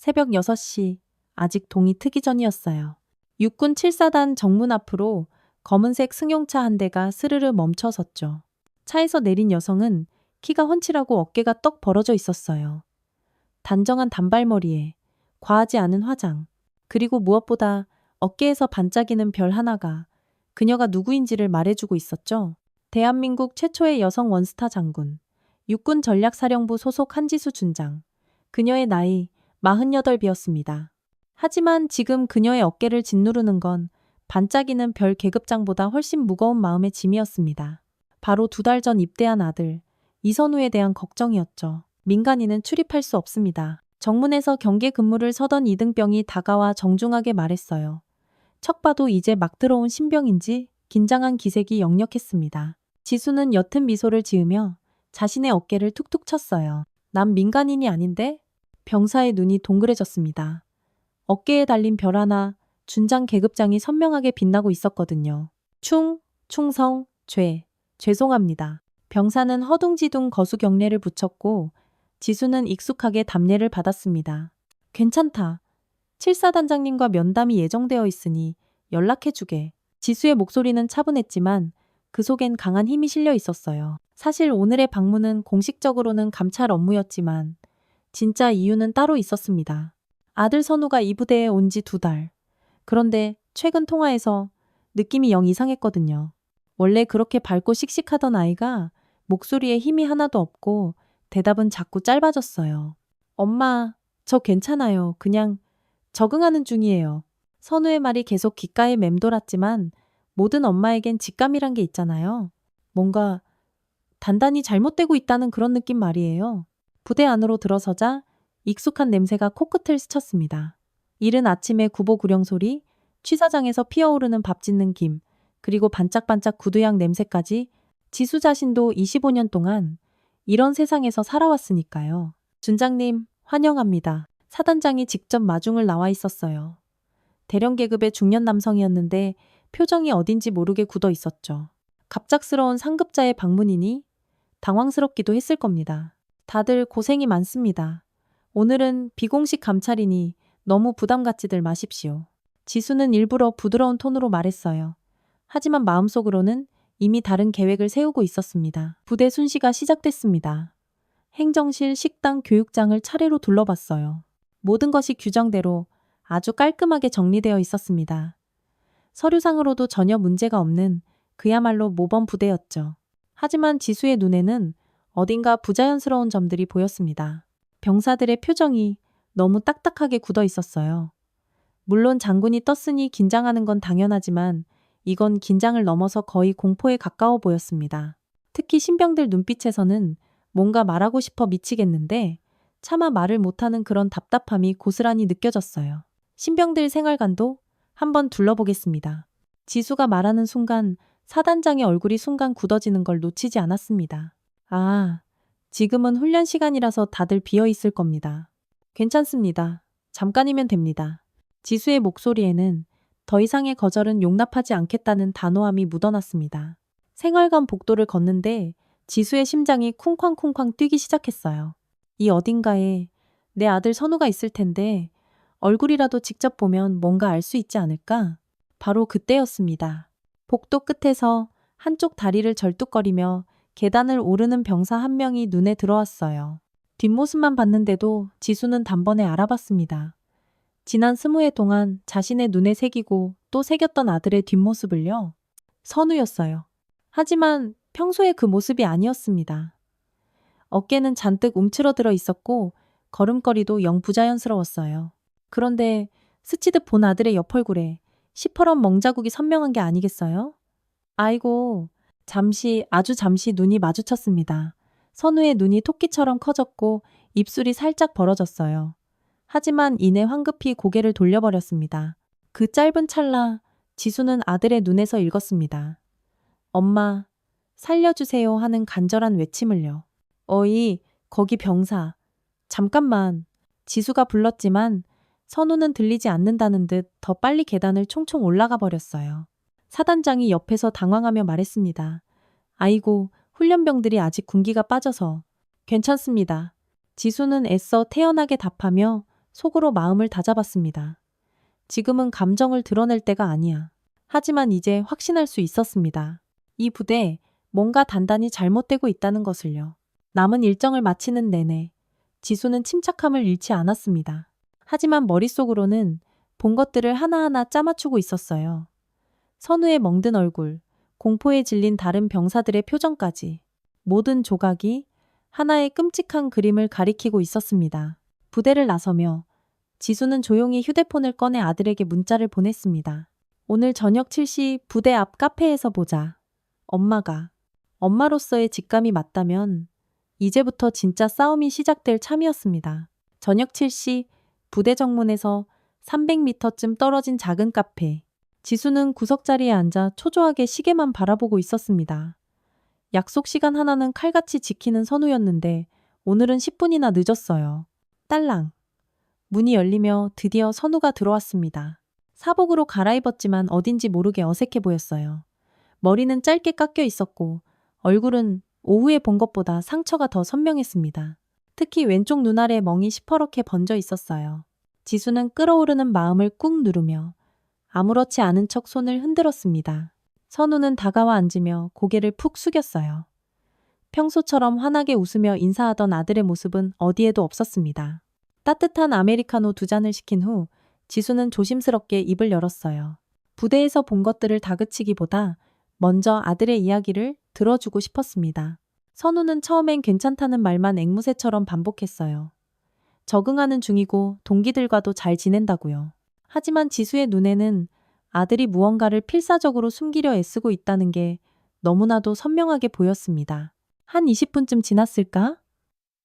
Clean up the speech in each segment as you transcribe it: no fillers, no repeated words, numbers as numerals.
새벽 6시, 아직 동이 트기 전이었어요. 육군 7사단 정문 앞으로 검은색 승용차 한 대가 스르르 멈춰 섰죠. 차에서 내린 여성은 키가 훤칠하고 어깨가 떡 벌어져 있었어요. 단정한 단발머리에 과하지 않은 화장, 그리고 무엇보다 어깨에서 반짝이는 별 하나가 그녀가 누구인지를 말해주고 있었죠. 대한민국 최초의 여성 원스타 장군, 육군 전략사령부 소속 한지수 준장. 그녀의 나이 48이었습니다. 하지만 지금 그녀의 어깨를 짓누르는 건 반짝이는 별 계급장보다 훨씬 무거운 마음의 짐이었습니다. 바로 2달 전 입대한 아들, 이선우에 대한 걱정이었죠. 민간인은 출입할 수 없습니다. 정문에서 경계 근무를 서던 이등병이 다가와 정중하게 말했어요. 척 봐도 이제 막 들어온 신병인지 긴장한 기색이 역력했습니다. 지수는 옅은 미소를 지으며 자신의 어깨를 툭툭 쳤어요. 난 민간인이 아닌데? 병사의 눈이 동그래졌습니다. 어깨에 달린 별 하나, 준장 계급장이 선명하게 빛나고 있었거든요. 충성, 죄송합니다. 병사는 허둥지둥 거수 경례를 붙였고 지수는 익숙하게 답례를 받았습니다. 괜찮다. 7사단장님과 면담이 예정되어 있으니 연락해주게. 지수의 목소리는 차분했지만 그 속엔 강한 힘이 실려 있었어요. 사실 오늘의 방문은 공식적으로는 감찰 업무였지만 진짜 이유는 따로 있었습니다. 아들 선우가 이 부대에 온 지 2달. 그런데 최근 통화에서 느낌이 영 이상했거든요. 원래 그렇게 밝고 씩씩하던 아이가 목소리에 힘이 하나도 없고 대답은 자꾸 짧아졌어요. 엄마, 저 괜찮아요. 그냥 적응하는 중이에요. 선우의 말이 계속 귓가에 맴돌았지만 모든 엄마에겐 직감이란 게 있잖아요. 뭔가 단단히 잘못되고 있다는 그런 느낌 말이에요. 부대 안으로 들어서자 익숙한 냄새가 코끝을 스쳤습니다. 이른 아침의 구보구령 소리, 취사장에서 피어오르는 밥 짓는 김, 그리고 반짝반짝 구두향 냄새까지. 지수 자신도 25년 동안 이런 세상에서 살아왔으니까요. 준장님, 환영합니다. 사단장이 직접 마중을 나와 있었어요. 대령 계급의 중년 남성이었는데 표정이 어딘지 모르게 굳어 있었죠. 갑작스러운 상급자의 방문이니 당황스럽기도 했을 겁니다. 다들 고생이 많습니다. 오늘은 비공식 감찰이니 너무 부담 갖지들 마십시오. 지수는 일부러 부드러운 톤으로 말했어요. 하지만 마음속으로는 이미 다른 계획을 세우고 있었습니다. 부대 순시가 시작됐습니다. 행정실, 식당, 교육장을 차례로 둘러봤어요. 모든 것이 규정대로 아주 깔끔하게 정리되어 있었습니다. 서류상으로도 전혀 문제가 없는 그야말로 모범 부대였죠. 하지만 지수의 눈에는 어딘가 부자연스러운 점들이 보였습니다. 병사들의 표정이 너무 딱딱하게 굳어 있었어요. 물론 장군이 떴으니 긴장하는 건 당연하지만 이건 긴장을 넘어서 거의 공포에 가까워 보였습니다. 특히 신병들 눈빛에서는 뭔가 말하고 싶어 미치겠는데 차마 말을 못하는 그런 답답함이 고스란히 느껴졌어요. 신병들 생활관도 한번 둘러보겠습니다. 지수가 말하는 순간 사단장의 얼굴이 순간 굳어지는 걸 놓치지 않았습니다. 아, 지금은 훈련 시간이라서 다들 비어 있을 겁니다. 괜찮습니다. 잠깐이면 됩니다. 지수의 목소리에는 더 이상의 거절은 용납하지 않겠다는 단호함이 묻어났습니다. 생활관 복도를 걷는데 지수의 심장이 쿵쾅쿵쾅 뛰기 시작했어요. 이 어딘가에 내 아들 선우가 있을 텐데 얼굴이라도 직접 보면 뭔가 알 수 있지 않을까? 바로 그때였습니다. 복도 끝에서 한쪽 다리를 절뚝거리며 계단을 오르는 병사 한 명이 눈에 들어왔어요. 뒷모습만 봤는데도 지수는 단번에 알아봤습니다. 지난 20해 동안 자신의 눈에 새기고 또 새겼던 아들의 뒷모습을요. 선우였어요. 하지만 평소의 그 모습이 아니었습니다. 어깨는 잔뜩 움츠러들어 있었고 걸음걸이도 영 부자연스러웠어요. 그런데 스치듯 본 아들의 옆얼굴에 시퍼런 멍자국이 선명한 게 아니겠어요? 아이고, 아주 잠시 눈이 마주쳤습니다. 선우의 눈이 토끼처럼 커졌고 입술이 살짝 벌어졌어요. 하지만 이내 황급히 고개를 돌려버렸습니다. 그 짧은 찰나 지수는 아들의 눈에서 읽었습니다. 엄마, 살려주세요 하는 간절한 외침을요. 어이, 거기 병사. 잠깐만. 지수가 불렀지만 선우는 들리지 않는다는 듯 더 빨리 계단을 총총 올라가 버렸어요. 사단장이 옆에서 당황하며 말했습니다. 아이고, 훈련병들이 아직 군기가 빠져서. 괜찮습니다. 지수는 애써 태연하게 답하며 속으로 마음을 다잡았습니다. 지금은 감정을 드러낼 때가 아니야. 하지만 이제 확신할 수 있었습니다. 이 부대에 뭔가 단단히 잘못되고 있다는 것을요. 남은 일정을 마치는 내내 지수는 침착함을 잃지 않았습니다. 하지만 머릿속으로는 본 것들을 하나하나 짜맞추고 있었어요. 선우의 멍든 얼굴, 공포에 질린 다른 병사들의 표정까지 모든 조각이 하나의 끔찍한 그림을 가리키고 있었습니다. 부대를 나서며 지수는 조용히 휴대폰을 꺼내 아들에게 문자를 보냈습니다. 오늘 저녁 7시 부대 앞 카페에서 보자. 엄마로서의 직감이 맞다면 이제부터 진짜 싸움이 시작될 참이었습니다. 저녁 7시 부대 정문에서 300m쯤 떨어진 작은 카페. 지수는 구석자리에 앉아 초조하게 시계만 바라보고 있었습니다. 약속 시간 하나는 칼같이 지키는 선우였는데 오늘은 10분이나 늦었어요. 딸랑. 문이 열리며 드디어 선우가 들어왔습니다. 사복으로 갈아입었지만 어딘지 모르게 어색해 보였어요. 머리는 짧게 깎여 있었고 얼굴은 오후에 본 것보다 상처가 더 선명했습니다. 특히 왼쪽 눈 아래 멍이 시퍼렇게 번져 있었어요. 지수는 끓어오르는 마음을 꾹 누르며 아무렇지 않은 척 손을 흔들었습니다. 선우는 다가와 앉으며 고개를 푹 숙였어요. 평소처럼 환하게 웃으며 인사하던 아들의 모습은 어디에도 없었습니다. 따뜻한 아메리카노 2잔을 시킨 후 지수는 조심스럽게 입을 열었어요. 부대에서 본 것들을 다그치기보다 먼저 아들의 이야기를 들어주고 싶었습니다. 선우는 처음엔 괜찮다는 말만 앵무새처럼 반복했어요. 적응하는 중이고 동기들과도 잘 지낸다고요. 하지만 지수의 눈에는 아들이 무언가를 필사적으로 숨기려 애쓰고 있다는 게 너무나도 선명하게 보였습니다. 한 20분쯤 지났을까?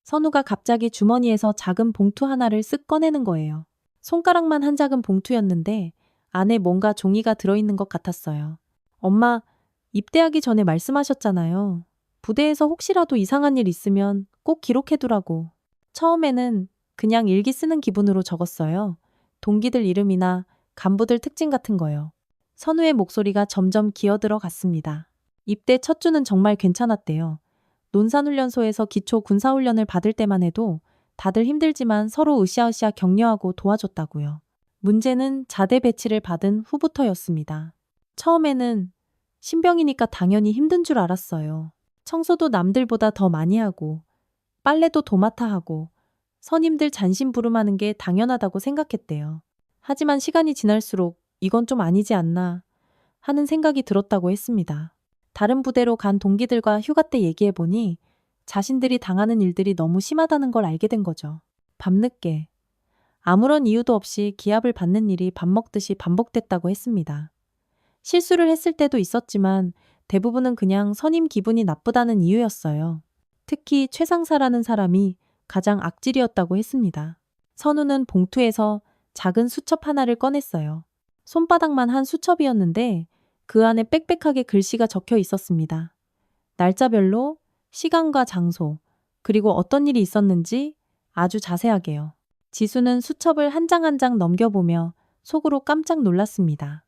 선우가 갑자기 주머니에서 작은 봉투 하나를 쓱 꺼내는 거예요. 손가락만 한 작은 봉투였는데 안에 뭔가 종이가 들어있는 것 같았어요. 엄마, 입대하기 전에 말씀하셨잖아요. 부대에서 혹시라도 이상한 일 있으면 꼭 기록해두라고. 처음에는 그냥 일기 쓰는 기분으로 적었어요. 동기들 이름이나 간부들 특징 같은 거요. 선우의 목소리가 점점 기어들어 갔습니다. 입대 첫 주는 정말 괜찮았대요. 논산훈련소에서 기초 군사훈련을 받을 때만 해도 다들 힘들지만 서로 으쌰으쌰 격려하고 도와줬다고요. 문제는 자대 배치를 받은 후부터였습니다. 처음에는 신병이니까 당연히 힘든 줄 알았어요. 청소도 남들보다 더 많이 하고 빨래도 도맡아 하고 선임들 잔심부름하는 게 당연하다고 생각했대요. 하지만 시간이 지날수록 이건 좀 아니지 않나 하는 생각이 들었다고 했습니다. 다른 부대로 간 동기들과 휴가 때 얘기해보니 자신들이 당하는 일들이 너무 심하다는 걸 알게 된 거죠. 밤늦게 아무런 이유도 없이 기합을 받는 일이 밥 먹듯이 반복됐다고 했습니다. 실수를 했을 때도 있었지만 대부분은 그냥 선임 기분이 나쁘다는 이유였어요. 특히 최상사라는 사람이 가장 악질이었다고 했습니다. 선우는 봉투에서 작은 수첩 하나를 꺼냈어요. 손바닥만 한 수첩이었는데 그 안에 빽빽하게 글씨가 적혀 있었습니다. 날짜별로, 시간과 장소, 그리고 어떤 일이 있었는지 아주 자세하게요. 지수는 수첩을 한 장 한 장 넘겨보며 속으로 깜짝 놀랐습니다.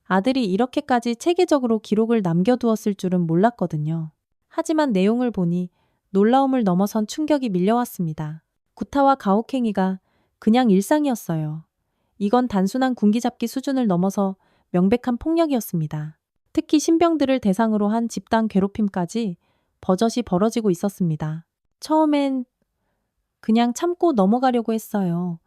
아들이 이렇게까지 체계적으로 기록을 남겨두었을 줄은 몰랐거든요. 하지만 내용을 보니 놀라움을 넘어선 충격이 밀려왔습니다. 구타와 가혹행위가 그냥 일상이었어요. 이건 단순한 군기잡기 수준을 넘어서 명백한 폭력이었습니다. 특히 신병들을 대상으로 한 집단 괴롭힘까지 버젓이 벌어지고 있었습니다. 처음엔 그냥 참고 넘어가려고 했어요.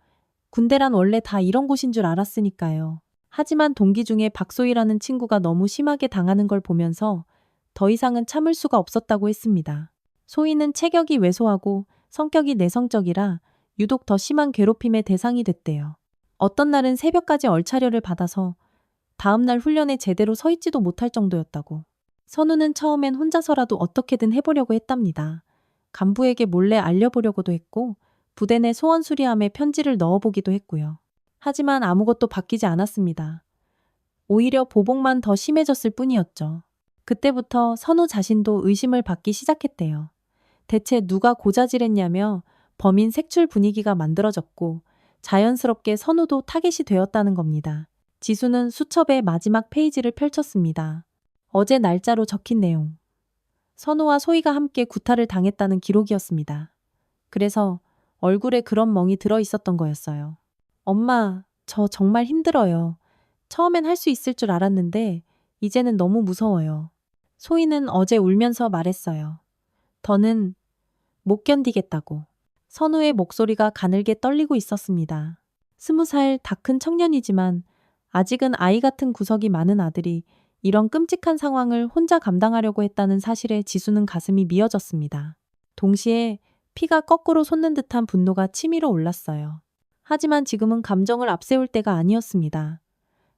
군대란 원래 다 이런 곳인 줄 알았으니까요. 하지만 동기 중에 박소희라는 친구가 너무 심하게 당하는 걸 보면서 더 이상은 참을 수가 없었다고 했습니다. 소희는 체격이 왜소하고 성격이 내성적이라 유독 더 심한 괴롭힘의 대상이 됐대요. 어떤 날은 새벽까지 얼차려를 받아서 다음날 훈련에 제대로 서 있지도 못할 정도였다고. 선우는 처음엔 혼자서라도 어떻게든 해보려고 했답니다. 간부에게 몰래 알려보려고도 했고 부대 내 소원 수리함에 편지를 넣어보기도 했고요. 하지만 아무것도 바뀌지 않았습니다. 오히려 보복만 더 심해졌을 뿐이었죠. 그때부터 선우 자신도 의심을 받기 시작했대요. 대체 누가 고자질했냐며 범인 색출 분위기가 만들어졌고 자연스럽게 선우도 타겟이 되었다는 겁니다. 지수는 수첩의 마지막 페이지를 펼쳤습니다. 어제 날짜로 적힌 내용. 선우와 소희가 함께 구타를 당했다는 기록이었습니다. 그래서 얼굴에 그런 멍이 들어 있었던 거였어요. 엄마, 저 정말 힘들어요. 처음엔 할 수 있을 줄 알았는데 이제는 너무 무서워요. 소희는 어제 울면서 말했어요. 더는 못 견디겠다고. 선우의 목소리가 가늘게 떨리고 있었습니다. 20살 다 큰 청년이지만 아직은 아이 같은 구석이 많은 아들이 이런 끔찍한 상황을 혼자 감당하려고 했다는 사실에 지수는 가슴이 미어졌습니다. 동시에 피가 거꾸로 솟는 듯한 분노가 치밀어 올랐어요. 하지만 지금은 감정을 앞세울 때가 아니었습니다.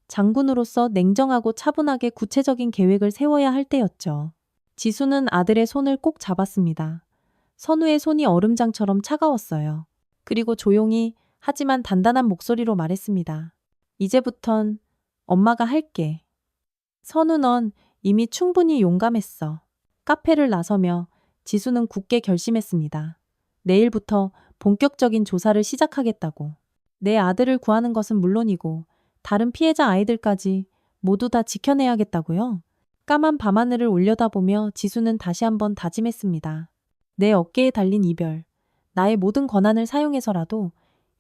장군으로서 냉정하고 차분하게 구체적인 계획을 세워야 할 때였죠. 지수는 아들의 손을 꼭 잡았습니다. 선우의 손이 얼음장처럼 차가웠어요. 그리고 조용히 하지만 단단한 목소리로 말했습니다. 이제부턴 엄마가 할게. 선우 넌 이미 충분히 용감했어. 카페를 나서며 지수는 굳게 결심했습니다. 내일부터 본격적인 조사를 시작하겠다고. 내 아들을 구하는 것은 물론이고 다른 피해자 아이들까지 모두 다 지켜내야겠다고요. 까만 밤하늘을 올려다보며 지수는 다시 한번 다짐했습니다. 내 어깨에 달린 이별, 나의 모든 권한을 사용해서라도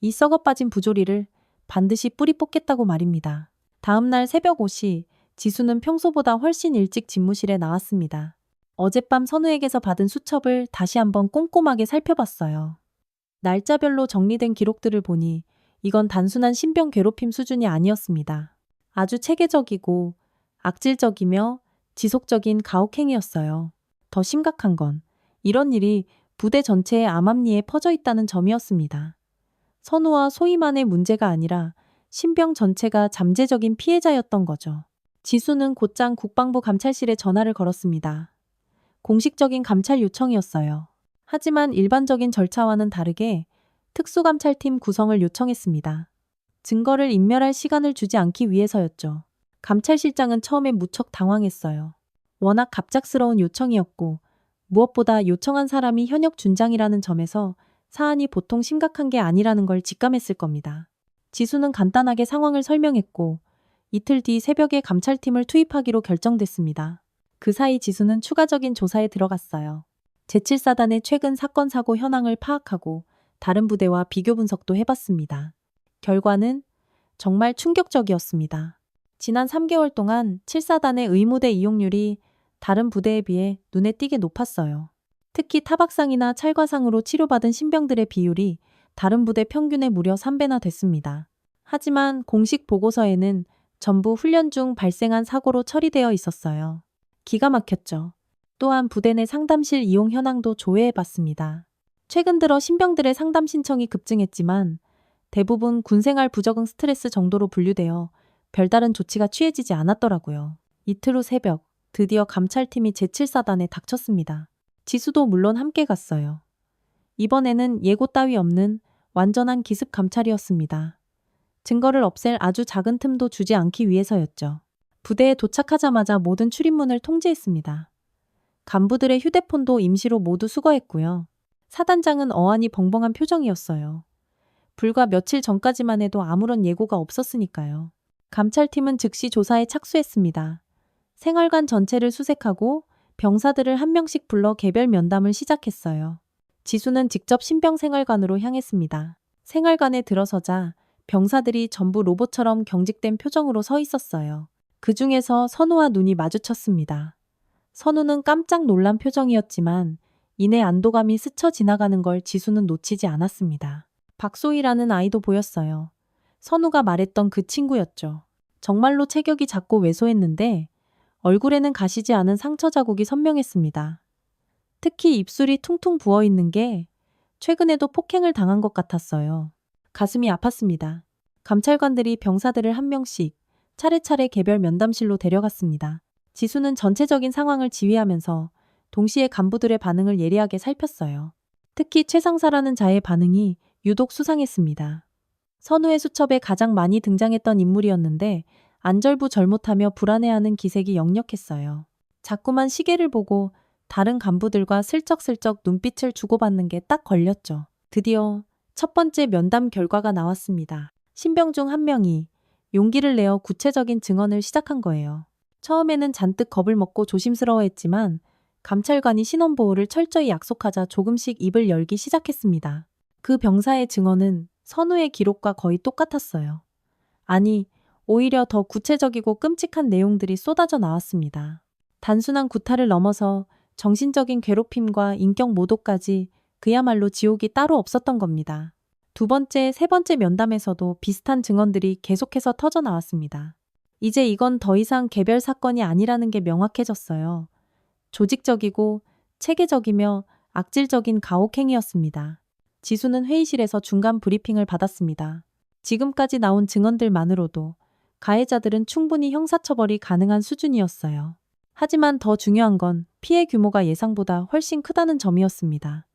이 썩어빠진 부조리를 반드시 뿌리 뽑겠다고 말입니다. 다음 날 새벽 5시 지수는 평소보다 훨씬 일찍 집무실에 나왔습니다. 어젯밤 선우에게서 받은 수첩을 다시 한번 꼼꼼하게 살펴봤어요. 날짜별로 정리된 기록들을 보니 이건 단순한 신병 괴롭힘 수준이 아니었습니다. 아주 체계적이고 악질적이며 지속적인 가혹행위였어요. 더 심각한 건 이런 일이 부대 전체의 암암리에 퍼져 있다는 점이었습니다. 선우와 소희만의 문제가 아니라 신병 전체가 잠재적인 피해자였던 거죠. 지수는 곧장 국방부 감찰실에 전화를 걸었습니다. 공식적인 감찰 요청이었어요. 하지만 일반적인 절차와는 다르게 특수감찰팀 구성을 요청했습니다. 증거를 인멸할 시간을 주지 않기 위해서였죠. 감찰실장은 처음에 무척 당황했어요. 워낙 갑작스러운 요청이었고 무엇보다 요청한 사람이 현역 준장이라는 점에서 사안이 보통 심각한 게 아니라는 걸 직감했을 겁니다. 지수는 간단하게 상황을 설명했고 이틀 뒤 새벽에 감찰팀을 투입하기로 결정됐습니다. 그 사이 지수는 추가적인 조사에 들어갔어요. 제7사단의 최근 사건 사고 현황을 파악하고 다른 부대와 비교 분석도 해봤습니다. 결과는 정말 충격적이었습니다. 지난 3개월 동안 7사단의 의무대 이용률이 다른 부대에 비해 눈에 띄게 높았어요. 특히 타박상이나 찰과상으로 치료받은 신병들의 비율이 다른 부대 평균의 무려 3배나 됐습니다. 하지만 공식 보고서에는 전부 훈련 중 발생한 사고로 처리되어 있었어요. 기가 막혔죠. 또한 부대 내 상담실 이용 현황도 조회해봤습니다. 최근 들어 신병들의 상담 신청이 급증했지만 대부분 군생활 부적응 스트레스 정도로 분류되어 별다른 조치가 취해지지 않았더라고요. 이틀 후 새벽, 드디어 감찰팀이 제7사단에 닥쳤습니다. 지수도 물론 함께 갔어요. 이번에는 예고 따위 없는 완전한 기습 감찰이었습니다. 증거를 없앨 아주 작은 틈도 주지 않기 위해서였죠. 부대에 도착하자마자 모든 출입문을 통제했습니다. 간부들의 휴대폰도 임시로 모두 수거했고요. 사단장은 어안이 벙벙한 표정이었어요. 불과 며칠 전까지만 해도 아무런 예고가 없었으니까요. 감찰팀은 즉시 조사에 착수했습니다. 생활관 전체를 수색하고 병사들을 한 명씩 불러 개별 면담을 시작했어요. 지수는 직접 신병 생활관으로 향했습니다. 생활관에 들어서자 병사들이 전부 로봇처럼 경직된 표정으로 서 있었어요. 그 중에서 선우와 눈이 마주쳤습니다. 선우는 깜짝 놀란 표정이었지만 이내 안도감이 스쳐 지나가는 걸 지수는 놓치지 않았습니다. 박소희라는 아이도 보였어요. 선우가 말했던 그 친구였죠. 정말로 체격이 작고 왜소했는데 얼굴에는 가시지 않은 상처 자국이 선명했습니다. 특히 입술이 퉁퉁 부어있는 게 최근에도 폭행을 당한 것 같았어요. 가슴이 아팠습니다. 감찰관들이 병사들을 한 명씩 차례차례 개별 면담실로 데려갔습니다. 지수는 전체적인 상황을 지휘하면서 동시에 간부들의 반응을 예리하게 살폈어요. 특히 최상사라는 자의 반응이 유독 수상했습니다. 선우의 수첩에 가장 많이 등장했던 인물이었는데 안절부절못하며 불안해하는 기색이 역력했어요. 자꾸만 시계를 보고 다른 간부들과 슬쩍슬쩍 눈빛을 주고받는 게 딱 걸렸죠. 드디어 첫 번째 면담 결과가 나왔습니다. 신병 중 한 명이 용기를 내어 구체적인 증언을 시작한 거예요. 처음에는 잔뜩 겁을 먹고 조심스러워했지만 감찰관이 신원보호를 철저히 약속하자 조금씩 입을 열기 시작했습니다. 그 병사의 증언은 선우의 기록과 거의 똑같았어요. 아니, 오히려 더 구체적이고 끔찍한 내용들이 쏟아져 나왔습니다. 단순한 구타를 넘어서 정신적인 괴롭힘과 인격 모독까지 그야말로 지옥이 따로 없었던 겁니다. 두 번째, 세 번째 면담에서도 비슷한 증언들이 계속해서 터져 나왔습니다. 이제 이건 더 이상 개별 사건이 아니라는 게 명확해졌어요. 조직적이고 체계적이며 악질적인 가혹행위였습니다. 지수는 회의실에서 중간 브리핑을 받았습니다. 지금까지 나온 증언들만으로도 가해자들은 충분히 형사처벌이 가능한 수준이었어요. 하지만 더 중요한 건 피해 규모가 예상보다 훨씬 크다는 점이었습니다.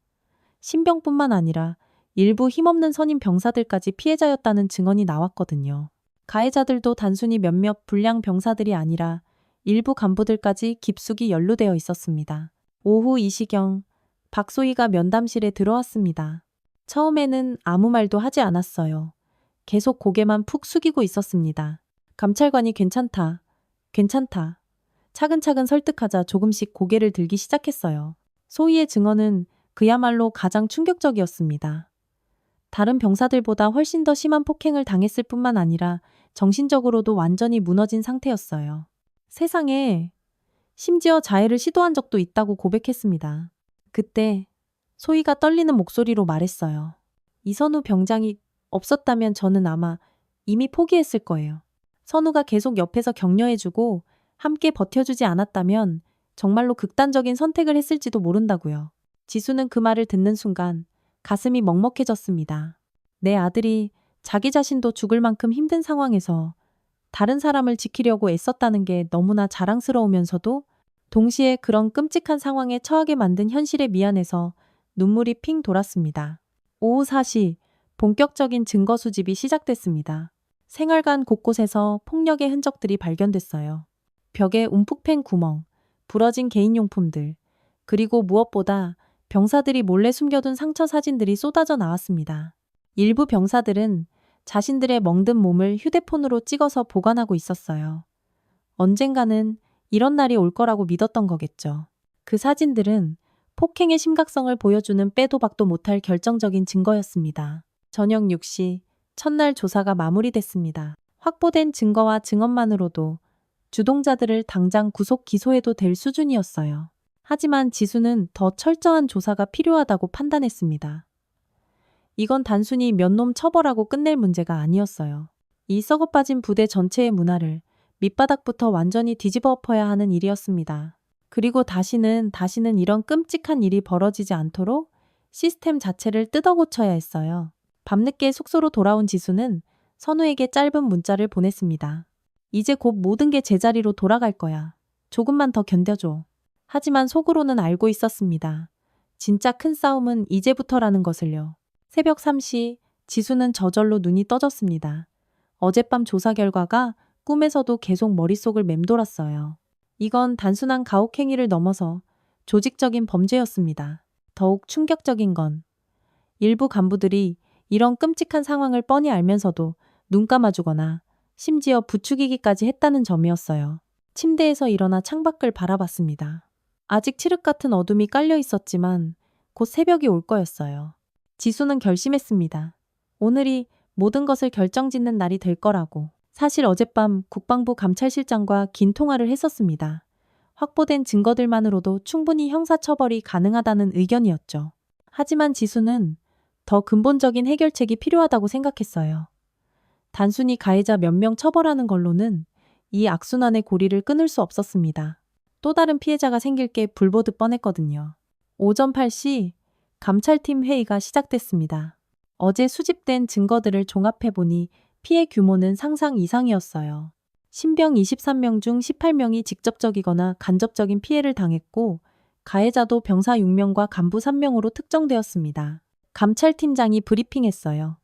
신병뿐만 아니라 일부 힘없는 선임 병사들까지 피해자였다는 증언이 나왔거든요. 가해자들도 단순히 몇몇 불량 병사들이 아니라 일부 간부들까지 깊숙이 연루되어 있었습니다. 오후 2시경 박소희가 면담실에 들어왔습니다. 처음에는 아무 말도 하지 않았어요. 계속 고개만 푹 숙이고 있었습니다. 감찰관이 괜찮다. 괜찮다. 차근차근 설득하자 조금씩 고개를 들기 시작했어요. 소희의 증언은 그야말로 가장 충격적이었습니다. 다른 병사들보다 훨씬 더 심한 폭행을 당했을 뿐만 아니라 정신적으로도 완전히 무너진 상태였어요. 세상에, 심지어 자해를 시도한 적도 있다고 고백했습니다. 그때 소희가 떨리는 목소리로 말했어요. 이선우 병장이 없었다면 저는 아마 이미 포기했을 거예요. 선우가 계속 옆에서 격려해주고 함께 버텨주지 않았다면 정말로 극단적인 선택을 했을지도 모른다고요. 지수는 그 말을 듣는 순간 가슴이 먹먹해졌습니다. 내 아들이 자기 자신도 죽을 만큼 힘든 상황에서 다른 사람을 지키려고 애썼다는 게 너무나 자랑스러우면서도 동시에 그런 끔찍한 상황에 처하게 만든 현실에 미안해서 눈물이 핑 돌았습니다. 오후 4시 본격적인 증거 수집이 시작됐습니다. 생활관 곳곳에서 폭력의 흔적들이 발견됐어요. 벽에 움푹 팬 구멍, 부러진 개인용품들, 그리고 무엇보다 병사들이 몰래 숨겨둔 상처 사진들이 쏟아져 나왔습니다. 일부 병사들은 자신들의 멍든 몸을 휴대폰으로 찍어서 보관하고 있었어요. 언젠가는 이런 날이 올 거라고 믿었던 거겠죠. 그 사진들은 폭행의 심각성을 보여주는 빼도 박도 못할 결정적인 증거였습니다. 저녁 6시, 첫날 조사가 마무리됐습니다. 확보된 증거와 증언만으로도 주동자들을 당장 구속 기소해도 될 수준이었어요. 하지만 지수는 더 철저한 조사가 필요하다고 판단했습니다. 이건 단순히 몇 놈 처벌하고 끝낼 문제가 아니었어요. 이 썩어빠진 부대 전체의 문화를 밑바닥부터 완전히 뒤집어 엎어야 하는 일이었습니다. 그리고 다시는 이런 끔찍한 일이 벌어지지 않도록 시스템 자체를 뜯어고쳐야 했어요. 밤늦게 숙소로 돌아온 지수는 선우에게 짧은 문자를 보냈습니다. 이제 곧 모든 게 제자리로 돌아갈 거야. 조금만 더 견뎌줘. 하지만 속으로는 알고 있었습니다. 진짜 큰 싸움은 이제부터라는 것을요. 새벽 3시 지수는 저절로 눈이 떠졌습니다. 어젯밤 조사 결과가 꿈에서도 계속 머릿속을 맴돌았어요. 이건 단순한 가혹행위를 넘어서 조직적인 범죄였습니다. 더욱 충격적인 건 일부 간부들이 이런 끔찍한 상황을 뻔히 알면서도 눈 감아주거나 심지어 부추기기까지 했다는 점이었어요. 침대에서 일어나 창밖을 바라봤습니다. 아직 칠흑 같은 어둠이 깔려 있었지만 곧 새벽이 올 거였어요. 지수는 결심했습니다. 오늘이 모든 것을 결정짓는 날이 될 거라고. 사실 어젯밤 국방부 감찰실장과 긴 통화를 했었습니다. 확보된 증거들만으로도 충분히 형사처벌이 가능하다는 의견이었죠. 하지만 지수는 더 근본적인 해결책이 필요하다고 생각했어요. 단순히 가해자 몇 명 처벌하는 걸로는 이 악순환의 고리를 끊을 수 없었습니다. 또 다른 피해자가 생길 게 불보듯 뻔했거든요. 오전 8시 감찰팀 회의가 시작됐습니다. 어제 수집된 증거들을 종합해보니 피해 규모는 상상 이상이었어요. 신병 23명 중 18명이 직접적이거나 간접적인 피해를 당했고 가해자도 병사 6명과 간부 3명으로 특정되었습니다. 감찰팀장이 브리핑했어요.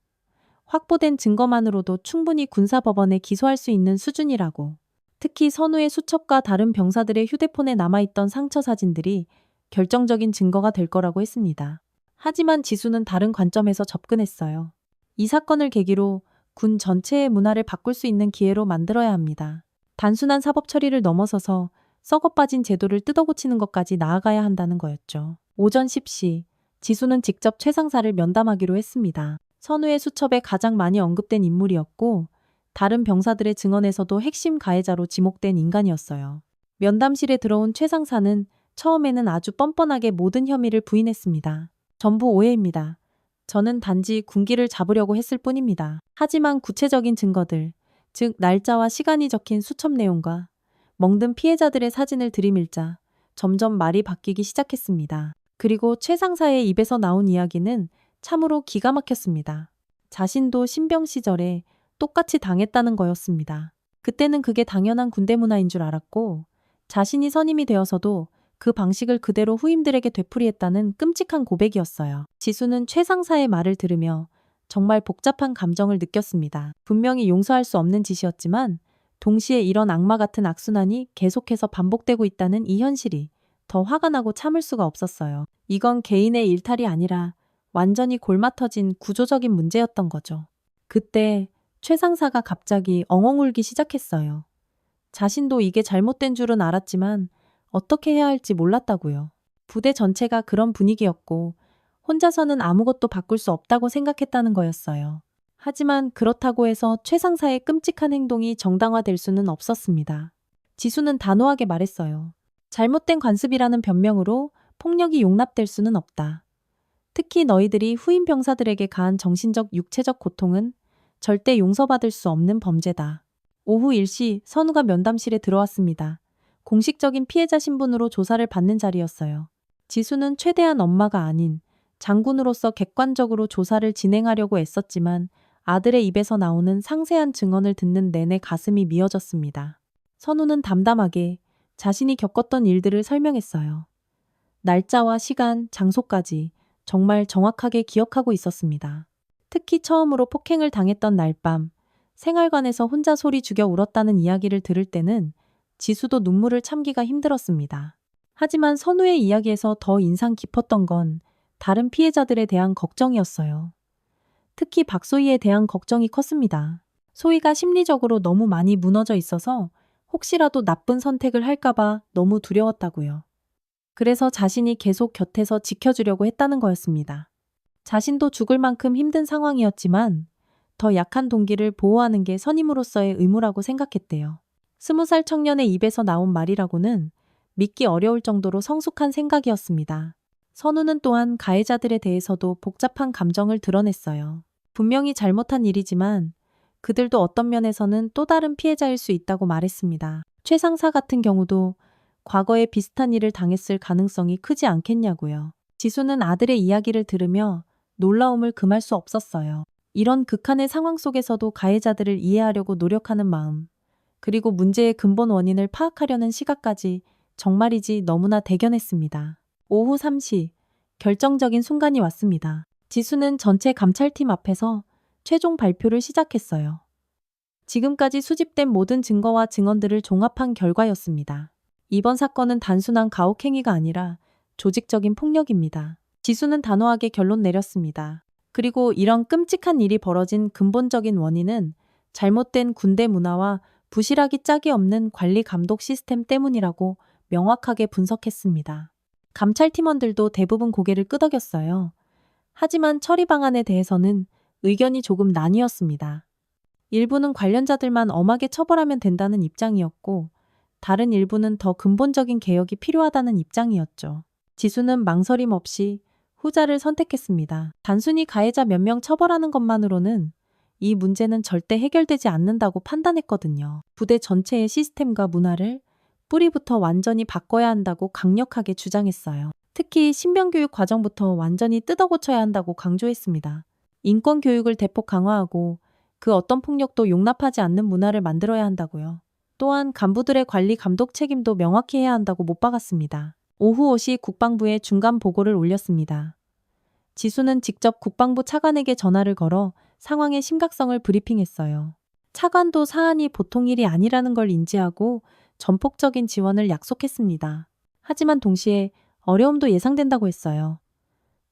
확보된 증거만으로도 충분히 군사법원에 기소할 수 있는 수준이라고. 특히 선우의 수첩과 다른 병사들의 휴대폰에 남아있던 상처 사진들이 결정적인 증거가 될 거라고 했습니다. 하지만 지수는 다른 관점에서 접근했어요. 이 사건을 계기로 군 전체의 문화를 바꿀 수 있는 기회로 만들어야 합니다. 단순한 사법 처리를 넘어서서 썩어빠진 제도를 뜯어고치는 것까지 나아가야 한다는 거였죠. 오전 10시 지수는 직접 최 상사를 면담하기로 했습니다. 선후의 수첩에 가장 많이 언급된 인물이었고 다른 병사들의 증언에서도 핵심 가해자로 지목된 인간이었어요. 면담실에 들어온 최 상사는 처음에는 아주 뻔뻔하게 모든 혐의를 부인했습니다. 전부 오해입니다. 저는 단지 군기를 잡으려고 했을 뿐입니다. 하지만 구체적인 증거들, 즉 날짜와 시간이 적힌 수첩 내용과 멍든 피해자들의 사진을 들이밀자 점점 말이 바뀌기 시작했습니다. 그리고 최 상사의 입에서 나온 이야기는 참으로 기가 막혔습니다. 자신도 신병 시절에 똑같이 당했다는 거였습니다. 그때는 그게 당연한 군대 문화인 줄 알았고 자신이 선임이 되어서도 그 방식을 그대로 후임들에게 되풀이했다는 끔찍한 고백이었어요. 지수는 최 상사의 말을 들으며 정말 복잡한 감정을 느꼈습니다. 분명히 용서할 수 없는 짓이었지만 동시에 이런 악마 같은 악순환이 계속해서 반복되고 있다는 이 현실이 더 화가 나고 참을 수가 없었어요. 이건 개인의 일탈이 아니라 완전히 골마터진 구조적인 문제였던 거죠. 그때 최 상사가 갑자기 엉엉 울기 시작했어요. 자신도 이게 잘못된 줄은 알았지만 어떻게 해야 할지 몰랐다고요. 부대 전체가 그런 분위기였고 혼자서는 아무것도 바꿀 수 없다고 생각했다는 거였어요. 하지만 그렇다고 해서 최 상사의 끔찍한 행동이 정당화될 수는 없었습니다. 지수는 단호하게 말했어요. 잘못된 관습이라는 변명으로 폭력이 용납될 수는 없다. 특히 너희들이 후임 병사들에게 가한 정신적, 육체적 고통은 절대 용서받을 수 없는 범죄다. 오후 1시 선우가 면담실에 들어왔습니다. 공식적인 피해자 신분으로 조사를 받는 자리였어요. 지수는 최대한 엄마가 아닌 장군으로서 객관적으로 조사를 진행하려고 애썼지만 아들의 입에서 나오는 상세한 증언을 듣는 내내 가슴이 미어졌습니다. 선우는 담담하게 자신이 겪었던 일들을 설명했어요. 날짜와 시간, 장소까지 정말 정확하게 기억하고 있었습니다. 특히 처음으로 폭행을 당했던 날 밤, 생활관에서 혼자 소리 죽여 울었다는 이야기를 들을 때는 지수도 눈물을 참기가 힘들었습니다. 하지만 선우의 이야기에서 더 인상 깊었던 건 다른 피해자들에 대한 걱정이었어요. 특히 박소희에 대한 걱정이 컸습니다. 소희가 심리적으로 너무 많이 무너져 있어서 혹시라도 나쁜 선택을 할까봐 너무 두려웠다고요. 그래서 자신이 계속 곁에서 지켜주려고 했다는 거였습니다. 자신도 죽을 만큼 힘든 상황이었지만 더 약한 동기를 보호하는 게 선임으로서의 의무라고 생각했대요. 20살 청년의 입에서 나온 말이라고는 믿기 어려울 정도로 성숙한 생각이었습니다. 선우는 또한 가해자들에 대해서도 복잡한 감정을 드러냈어요. 분명히 잘못한 일이지만 그들도 어떤 면에서는 또 다른 피해자일 수 있다고 말했습니다. 최 상사 같은 경우도 과거에 비슷한 일을 당했을 가능성이 크지 않겠냐고요. 지수는 아들의 이야기를 들으며 놀라움을 금할 수 없었어요. 이런 극한의 상황 속에서도 가해자들을 이해하려고 노력하는 마음, 그리고 문제의 근본 원인을 파악하려는 시각까지 정말이지 너무나 대견했습니다. 오후 3시, 결정적인 순간이 왔습니다. 지수는 전체 감찰팀 앞에서 최종 발표를 시작했어요. 지금까지 수집된 모든 증거와 증언들을 종합한 결과였습니다. 이번 사건은 단순한 가혹행위가 아니라 조직적인 폭력입니다. 지수는 단호하게 결론 내렸습니다. 그리고 이런 끔찍한 일이 벌어진 근본적인 원인은 잘못된 군대 문화와 부실하기 짝이 없는 관리 감독 시스템 때문이라고 명확하게 분석했습니다. 감찰팀원들도 대부분 고개를 끄덕였어요. 하지만 처리 방안에 대해서는 의견이 조금 나뉘었습니다. 일부는 관련자들만 엄하게 처벌하면 된다는 입장이었고 다른 일부는 더 근본적인 개혁이 필요하다는 입장이었죠. 지수는 망설임 없이 후자를 선택했습니다. 단순히 가해자 몇 명 처벌하는 것만으로는 이 문제는 절대 해결되지 않는다고 판단했거든요. 부대 전체의 시스템과 문화를 뿌리부터 완전히 바꿔야 한다고 강력하게 주장했어요. 특히 신병교육 과정부터 완전히 뜯어고쳐야 한다고 강조했습니다. 인권교육을 대폭 강화하고 그 어떤 폭력도 용납하지 않는 문화를 만들어야 한다고요. 또한 간부들의 관리 감독 책임도 명확히 해야 한다고 못 박았습니다. 오후 5시 국방부에 중간 보고를 올렸습니다. 지수는 직접 국방부 차관에게 전화를 걸어 상황의 심각성을 브리핑했어요. 차관도 사안이 보통 일이 아니라는 걸 인지하고 전폭적인 지원을 약속했습니다. 하지만 동시에 어려움도 예상된다고 했어요.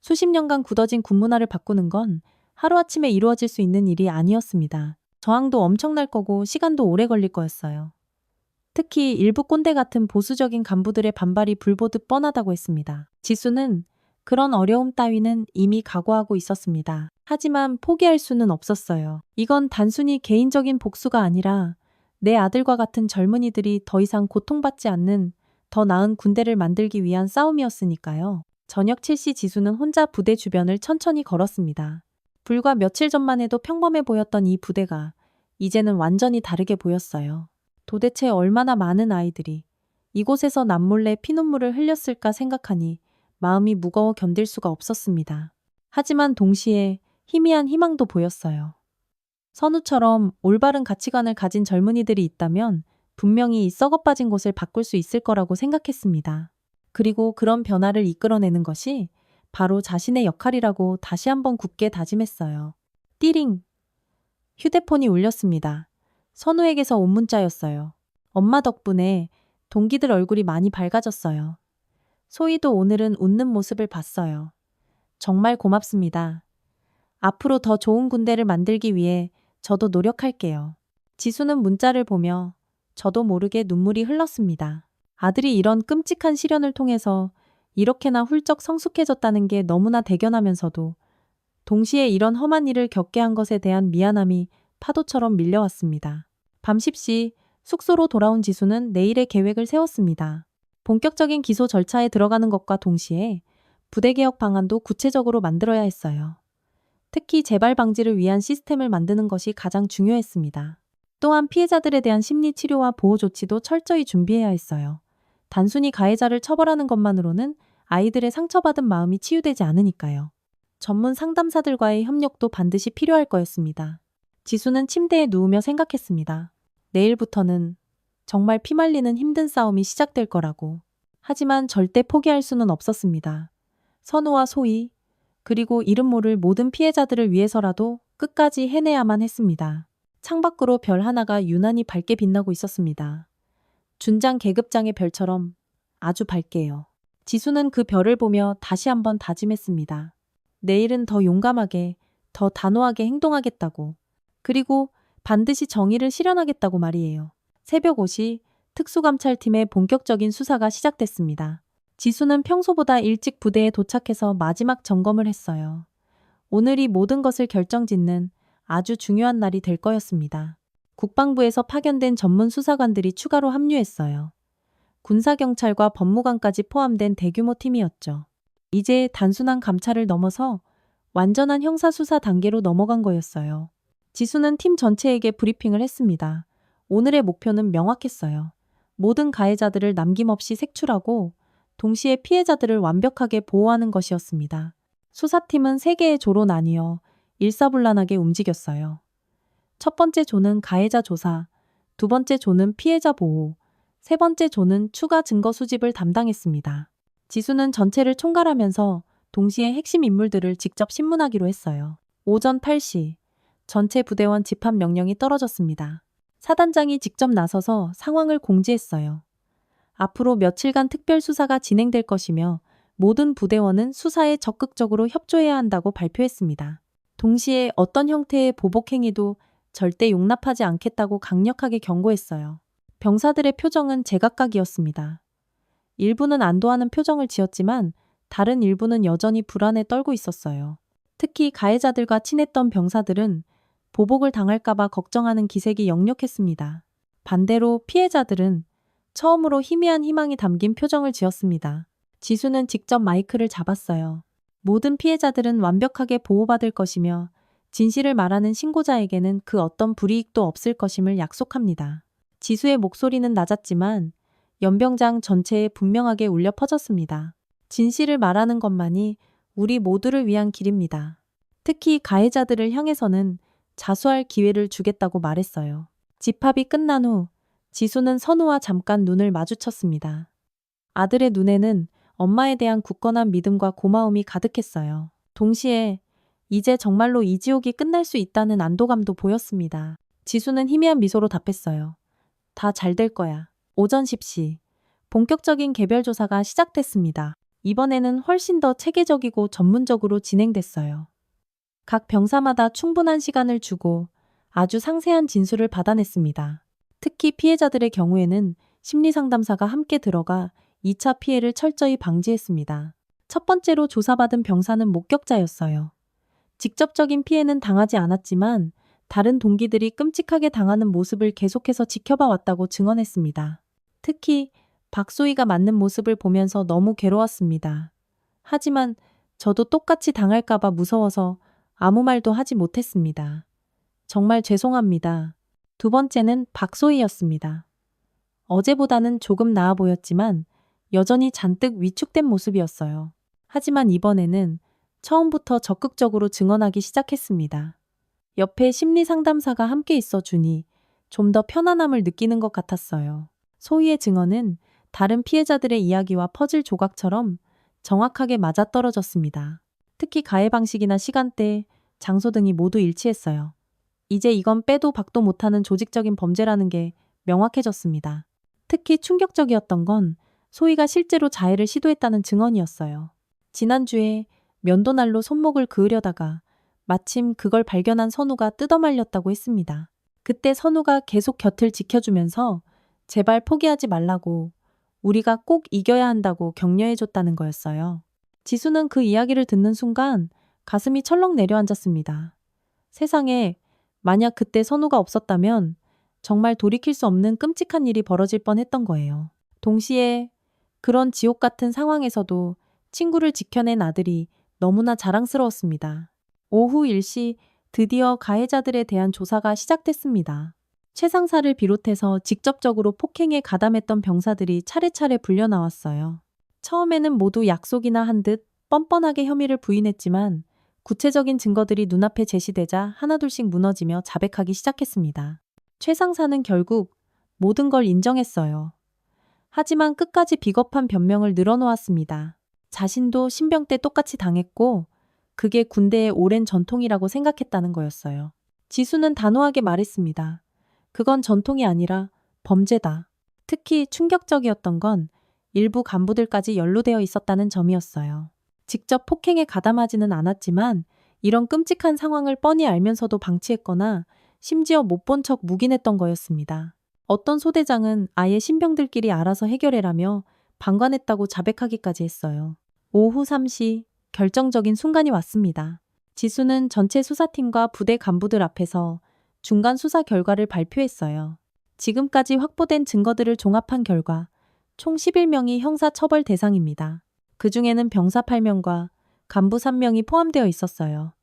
수십 년간 굳어진 군 문화를 바꾸는 건 하루아침에 이루어질 수 있는 일이 아니었습니다. 저항도 엄청날 거고 시간도 오래 걸릴 거였어요. 특히 일부 꼰대 같은 보수적인 간부들의 반발이 불보듯 뻔하다고 했습니다. 지수는 그런 어려움 따위는 이미 각오하고 있었습니다. 하지만 포기할 수는 없었어요. 이건 단순히 개인적인 복수가 아니라 내 아들과 같은 젊은이들이 더 이상 고통받지 않는 더 나은 군대를 만들기 위한 싸움이었으니까요. 저녁 7시 지수는 혼자 부대 주변을 천천히 걸었습니다. 불과 며칠 전만 해도 평범해 보였던 이 부대가 이제는 완전히 다르게 보였어요. 도대체 얼마나 많은 아이들이 이곳에서 남몰래 피눈물을 흘렸을까 생각하니 마음이 무거워 견딜 수가 없었습니다. 하지만 동시에 희미한 희망도 보였어요. 선우처럼 올바른 가치관을 가진 젊은이들이 있다면 분명히 이 썩어빠진 곳을 바꿀 수 있을 거라고 생각했습니다. 그리고 그런 변화를 이끌어내는 것이 바로 자신의 역할이라고 다시 한번 굳게 다짐했어요. 띠링! 휴대폰이 울렸습니다. 선우에게서 온 문자였어요. 엄마 덕분에 동기들 얼굴이 많이 밝아졌어요. 소희도 오늘은 웃는 모습을 봤어요. 정말 고맙습니다. 앞으로 더 좋은 군대를 만들기 위해 저도 노력할게요. 지수는 문자를 보며 저도 모르게 눈물이 흘렀습니다. 아들이 이런 끔찍한 시련을 통해서 이렇게나 훌쩍 성숙해졌다는 게 너무나 대견하면서도 동시에 이런 험한 일을 겪게 한 것에 대한 미안함이 파도처럼 밀려왔습니다. 밤 10시 숙소로 돌아온 지수는 내일의 계획을 세웠습니다. 본격적인 기소 절차에 들어가는 것과 동시에 부대 개혁 방안도 구체적으로 만들어야 했어요. 특히 재발 방지를 위한 시스템을 만드는 것이 가장 중요했습니다. 또한 피해자들에 대한 심리 치료와 보호 조치도 철저히 준비해야 했어요. 단순히 가해자를 처벌하는 것만으로는 아이들의 상처받은 마음이 치유되지 않으니까요. 전문 상담사들과의 협력도 반드시 필요할 거였습니다. 지수는 침대에 누우며 생각했습니다. 내일부터는 정말 피말리는 힘든 싸움이 시작될 거라고. 하지만 절대 포기할 수는 없었습니다. 선우와 소희, 그리고 이름 모를 모든 피해자들을 위해서라도 끝까지 해내야만 했습니다. 창밖으로 별 하나가 유난히 밝게 빛나고 있었습니다. 준장 계급장의 별처럼 아주 밝게요. 지수는 그 별을 보며 다시 한번 다짐했습니다. 내일은 더 용감하게, 더 단호하게 행동하겠다고. 그리고 반드시 정의를 실현하겠다고 말이에요. 새벽 5시 특수감찰팀의 본격적인 수사가 시작됐습니다. 지수는 평소보다 일찍 부대에 도착해서 마지막 점검을 했어요. 오늘이 모든 것을 결정짓는 아주 중요한 날이 될 거였습니다. 국방부에서 파견된 전문 수사관들이 추가로 합류했어요. 군사경찰과 법무관까지 포함된 대규모 팀이었죠. 이제 단순한 감찰을 넘어서 완전한 형사수사 단계로 넘어간 거였어요. 지수는 팀 전체에게 브리핑을 했습니다. 오늘의 목표는 명확했어요. 모든 가해자들을 남김없이 색출하고 동시에 피해자들을 완벽하게 보호하는 것이었습니다. 수사팀은 3개의 조로 나뉘어 일사불란하게 움직였어요. 첫 번째 조는 가해자 조사, 두 번째 조는 피해자 보호, 세 번째 조는 추가 증거 수집을 담당했습니다. 지수는 전체를 총괄하면서 동시에 핵심 인물들을 직접 신문하기로 했어요. 오전 8시, 전체 부대원 집합 명령이 떨어졌습니다. 사단장이 직접 나서서 상황을 공지했어요. 앞으로 며칠간 특별수사가 진행될 것이며 모든 부대원은 수사에 적극적으로 협조해야 한다고 발표했습니다. 동시에 어떤 형태의 보복행위도 절대 용납하지 않겠다고 강력하게 경고했어요. 병사들의 표정은 제각각이었습니다. 일부는 안도하는 표정을 지었지만 다른 일부는 여전히 불안에 떨고 있었어요. 특히 가해자들과 친했던 병사들은 보복을 당할까봐 걱정하는 기색이 역력했습니다. 반대로 피해자들은 처음으로 희미한 희망이 담긴 표정을 지었습니다. 지수는 직접 마이크를 잡았어요. 모든 피해자들은 완벽하게 보호받을 것이며 진실을 말하는 신고자에게는 그 어떤 불이익도 없을 것임을 약속합니다. 지수의 목소리는 낮았지만 연병장 전체에 분명하게 울려 퍼졌습니다. 진실을 말하는 것만이 우리 모두를 위한 길입니다. 특히 가해자들을 향해서는 자수할 기회를 주겠다고 말했어요. 집합이 끝난 후 지수는 선우와 잠깐 눈을 마주쳤습니다. 아들의 눈에는 엄마에 대한 굳건한 믿음과 고마움이 가득했어요. 동시에 이제 정말로 이 지옥이 끝날 수 있다는 안도감도 보였습니다. 지수는 희미한 미소로 답했어요. 다 잘 될 거야. 오전 10시. 본격적인 개별 조사가 시작됐습니다. 이번에는 훨씬 더 체계적이고 전문적으로 진행됐어요. 각 병사마다 충분한 시간을 주고 아주 상세한 진술을 받아냈습니다. 특히 피해자들의 경우에는 심리상담사가 함께 들어가 2차 피해를 철저히 방지했습니다. 첫 번째로 조사받은 병사는 목격자였어요. 직접적인 피해는 당하지 않았지만 다른 동기들이 끔찍하게 당하는 모습을 계속해서 지켜봐 왔다고 증언했습니다. 특히 박소희가 맞는 모습을 보면서 너무 괴로웠습니다. 하지만 저도 똑같이 당할까봐 무서워서 아무 말도 하지 못했습니다. 정말 죄송합니다. 두 번째는 박소희였습니다. 어제보다는 조금 나아 보였지만 여전히 잔뜩 위축된 모습이었어요. 하지만 이번에는 처음부터 적극적으로 증언하기 시작했습니다. 옆에 심리상담사가 함께 있어 주니 좀 더 편안함을 느끼는 것 같았어요. 소희의 증언은 다른 피해자들의 이야기와 퍼즐 조각처럼 정확하게 맞아떨어졌습니다. 특히 가해 방식이나 시간대, 장소 등이 모두 일치했어요. 이제 이건 빼도 박도 못하는 조직적인 범죄라는 게 명확해졌습니다. 특히 충격적이었던 건 소희가 실제로 자해를 시도했다는 증언이었어요. 지난주에 면도날로 손목을 그으려다가 마침 그걸 발견한 선우가 뜯어말렸다고 했습니다. 그때 선우가 계속 곁을 지켜주면서 제발 포기하지 말라고, 우리가 꼭 이겨야 한다고 격려해줬다는 거였어요. 지수는 그 이야기를 듣는 순간 가슴이 철렁 내려앉았습니다. 세상에, 만약 그때 선우가 없었다면 정말 돌이킬 수 없는 끔찍한 일이 벌어질 뻔했던 거예요. 동시에 그런 지옥 같은 상황에서도 친구를 지켜낸 아들이 너무나 자랑스러웠습니다. 오후 1시 드디어 가해자들에 대한 조사가 시작됐습니다. 최 상사를 비롯해서 직접적으로 폭행에 가담했던 병사들이 차례차례 불려 나왔어요. 처음에는 모두 약속이나 한 듯 뻔뻔하게 혐의를 부인했지만 구체적인 증거들이 눈앞에 제시되자 하나둘씩 무너지며 자백하기 시작했습니다. 최 상사는 결국 모든 걸 인정했어요. 하지만 끝까지 비겁한 변명을 늘어놓았습니다. 자신도 신병 때 똑같이 당했고 그게 군대의 오랜 전통이라고 생각했다는 거였어요. 지수는 단호하게 말했습니다. 그건 전통이 아니라 범죄다. 특히 충격적이었던 건 일부 간부들까지 연루되어 있었다는 점이었어요. 직접 폭행에 가담하지는 않았지만 이런 끔찍한 상황을 뻔히 알면서도 방치했거나 심지어 못 본 척 묵인했던 거였습니다. 어떤 소대장은 아예 신병들끼리 알아서 해결해라며 방관했다고 자백하기까지 했어요. 오후 3시 결정적인 순간이 왔습니다. 지수는 전체 수사팀과 부대 간부들 앞에서 중간 수사 결과를 발표했어요. 지금까지 확보된 증거들을 종합한 결과 총 11명이 형사처벌 대상입니다. 그 중에는 병사 8명과 간부 3명이 포함되어 있었어요.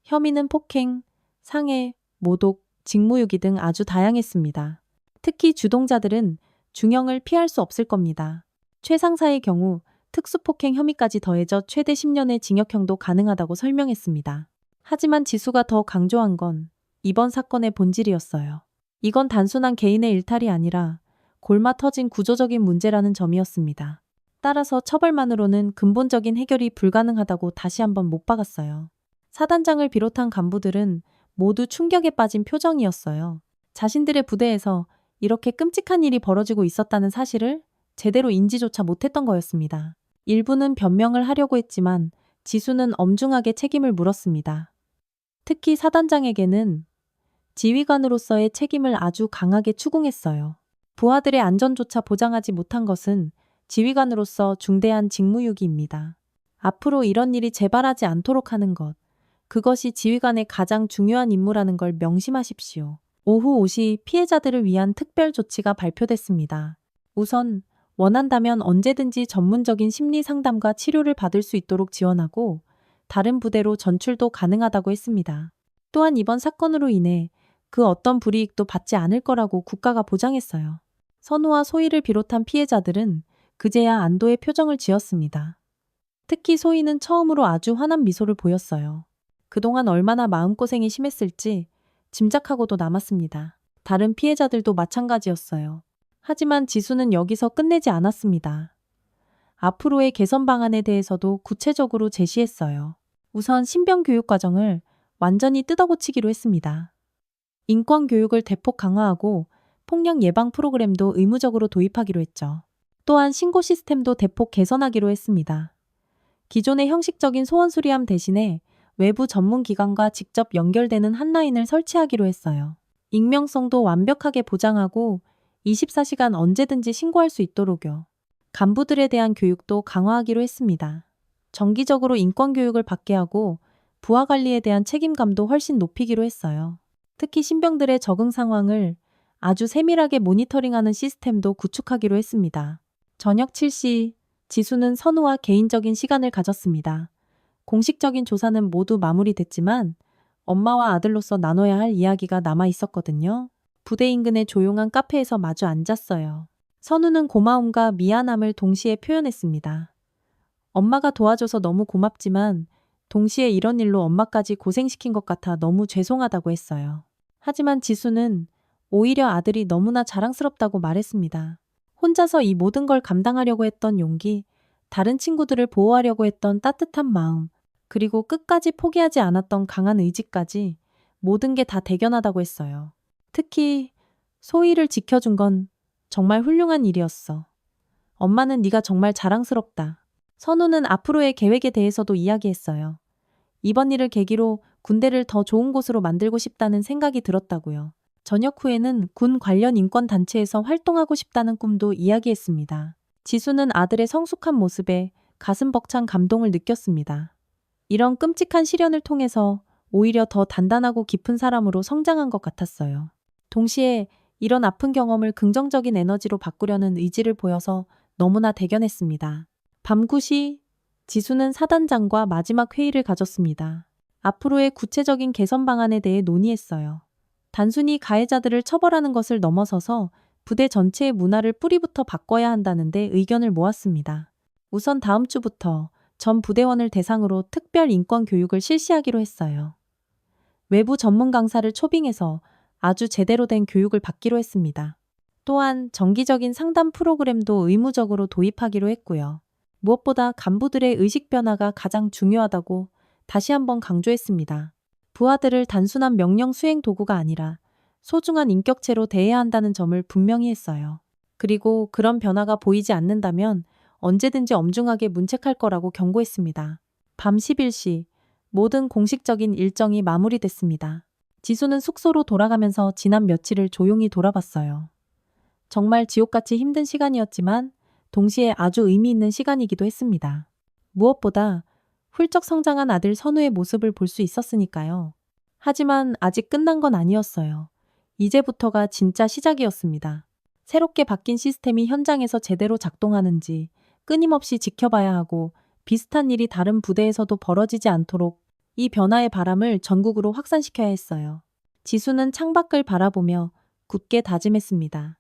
혐의는 폭행, 상해, 모독, 직무유기 등 아주 다양했습니다. 특히 주동자들은 중형을 피할 수 없을 겁니다. 최 상사의 경우 특수폭행 혐의까지 더해져 최대 10년의 징역형도 가능하다고 설명했습니다. 하지만 지수가 더 강조한 건 이번 사건의 본질이었어요. 이건 단순한 개인의 일탈이 아니라 골마 터진 구조적인 문제라는 점이었습니다. 따라서 처벌만으로는 근본적인 해결이 불가능하다고 다시 한번 못 박았어요. 사단장을 비롯한 간부들은 모두 충격에 빠진 표정이었어요. 자신들의 부대에서 이렇게 끔찍한 일이 벌어지고 있었다는 사실을 제대로 인지조차 못했던 거였습니다. 일부는 변명을 하려고 했지만 지수는 엄중하게 책임을 물었습니다. 특히 사단장에게는 지휘관으로서의 책임을 아주 강하게 추궁했어요. 부하들의 안전조차 보장하지 못한 것은 지휘관으로서 중대한 직무유기입니다. 앞으로 이런 일이 재발하지 않도록 하는 것, 그것이 지휘관의 가장 중요한 임무라는 걸 명심하십시오. 오후 5시 피해자들을 위한 특별 조치가 발표됐습니다. 우선 원한다면 언제든지 전문적인 심리 상담과 치료를 받을 수 있도록 지원하고 다른 부대로 전출도 가능하다고 했습니다. 또한 이번 사건으로 인해 그 어떤 불이익도 받지 않을 거라고 국가가 보장했어요. 선우와 소희를 비롯한 피해자들은 그제야 안도의 표정을 지었습니다. 특히 소희는 처음으로 아주 환한 미소를 보였어요. 그동안 얼마나 마음고생이 심했을지 짐작하고도 남았습니다. 다른 피해자들도 마찬가지였어요. 하지만 지수는 여기서 끝내지 않았습니다. 앞으로의 개선 방안에 대해서도 구체적으로 제시했어요. 우선 신병 교육 과정을 완전히 뜯어고치기로 했습니다. 인권 교육을 대폭 강화하고 폭력 예방 프로그램도 의무적으로 도입하기로 했죠. 또한 신고 시스템도 대폭 개선하기로 했습니다. 기존의 형식적인 소원 수리함 대신에 외부 전문 기관과 직접 연결되는 핫라인을 설치하기로 했어요. 익명성도 완벽하게 보장하고 24시간 언제든지 신고할 수 있도록요. 간부들에 대한 교육도 강화하기로 했습니다. 정기적으로 인권교육을 받게 하고 부하 관리에 대한 책임감도 훨씬 높이기로 했어요. 특히 신병들의 적응 상황을 아주 세밀하게 모니터링하는 시스템도 구축하기로 했습니다. 저녁 7시, 지수는 선우와 개인적인 시간을 가졌습니다. 공식적인 조사는 모두 마무리됐지만 엄마와 아들로서 나눠야 할 이야기가 남아 있었거든요. 부대 인근의 조용한 카페에서 마주 앉았어요. 선우는 고마움과 미안함을 동시에 표현했습니다. 엄마가 도와줘서 너무 고맙지만 동시에 이런 일로 엄마까지 고생시킨 것 같아 너무 죄송하다고 했어요. 하지만 지수는 오히려 아들이 너무나 자랑스럽다고 말했습니다. 혼자서 이 모든 걸 감당하려고 했던 용기, 다른 친구들을 보호하려고 했던 따뜻한 마음, 그리고 끝까지 포기하지 않았던 강한 의지까지 모든 게 다 대견하다고 했어요. 특히 소희를 지켜준 건 정말 훌륭한 일이었어. 엄마는 네가 정말 자랑스럽다. 선우는 앞으로의 계획에 대해서도 이야기했어요. 이번 일을 계기로 군대를 더 좋은 곳으로 만들고 싶다는 생각이 들었다고요. 저녁 후에는 군 관련 인권단체에서 활동하고 싶다는 꿈도 이야기했습니다. 지수는 아들의 성숙한 모습에 가슴 벅찬 감동을 느꼈습니다. 이런 끔찍한 시련을 통해서 오히려 더 단단하고 깊은 사람으로 성장한 것 같았어요. 동시에 이런 아픈 경험을 긍정적인 에너지로 바꾸려는 의지를 보여서 너무나 대견했습니다. 밤 9시, 지수는 사단장과 마지막 회의를 가졌습니다. 앞으로의 구체적인 개선 방안에 대해 논의했어요. 단순히 가해자들을 처벌하는 것을 넘어서서 부대 전체의 문화를 뿌리부터 바꿔야 한다는데 의견을 모았습니다. 우선 다음 주부터 전 부대원을 대상으로 특별 인권 교육을 실시하기로 했어요. 외부 전문 강사를 초빙해서 아주 제대로 된 교육을 받기로 했습니다. 또한 정기적인 상담 프로그램도 의무적으로 도입하기로 했고요. 무엇보다 간부들의 의식 변화가 가장 중요하다고 다시 한번 강조했습니다. 부하들을 단순한 명령 수행 도구가 아니라 소중한 인격체로 대해야 한다는 점을 분명히 했어요. 그리고 그런 변화가 보이지 않는다면 언제든지 엄중하게 문책할 거라고 경고했습니다. 밤 11시, 모든 공식적인 일정이 마무리됐습니다. 지수는 숙소로 돌아가면서 지난 며칠을 조용히 돌아봤어요. 정말 지옥같이 힘든 시간이었지만 동시에 아주 의미 있는 시간이기도 했습니다. 무엇보다 훌쩍 성장한 아들 선우의 모습을 볼 수 있었으니까요. 하지만 아직 끝난 건 아니었어요. 이제부터가 진짜 시작이었습니다. 새롭게 바뀐 시스템이 현장에서 제대로 작동하는지 끊임없이 지켜봐야 하고 비슷한 일이 다른 부대에서도 벌어지지 않도록 이 변화의 바람을 전국으로 확산시켜야 했어요. 지수는 창밖을 바라보며 굳게 다짐했습니다.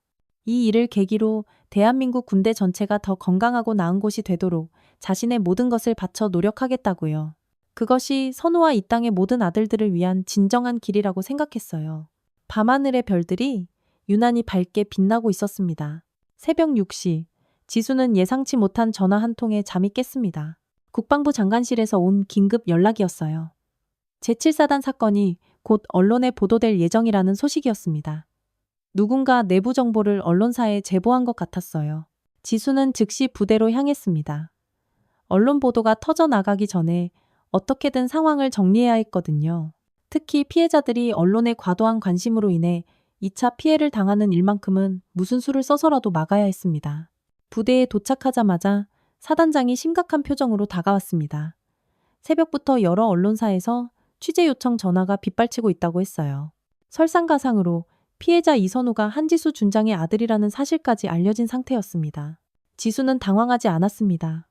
이 일을 계기로 대한민국 군대 전체가 더 건강하고 나은 곳이 되도록 자신의 모든 것을 바쳐 노력하겠다고요. 그것이 선우와 이 땅의 모든 아들들을 위한 진정한 길이라고 생각했어요. 밤하늘의 별들이 유난히 밝게 빛나고 있었습니다. 새벽 6시, 지수는 예상치 못한 전화 한 통에 잠이 깼습니다. 국방부 장관실에서 온 긴급 연락이었어요. 제7사단 사건이 곧 언론에 보도될 예정이라는 소식이었습니다. 누군가 내부 정보를 언론사에 제보한 것 같았어요. 지수는 즉시 부대로 향했습니다. 언론 보도가 터져나가기 전에 어떻게든 상황을 정리해야 했거든요. 특히 피해자들이 언론의 과도한 관심으로 인해 2차 피해를 당하는 일만큼은 무슨 수를 써서라도 막아야 했습니다. 부대에 도착하자마자 사단장이 심각한 표정으로 다가왔습니다. 새벽부터 여러 언론사에서 취재 요청 전화가 빗발치고 있다고 했어요. 설상가상으로 피해자 이선우가 한지수 준장의 아들이라는 사실까지 알려진 상태였습니다. 지수는 당황하지 않았습니다.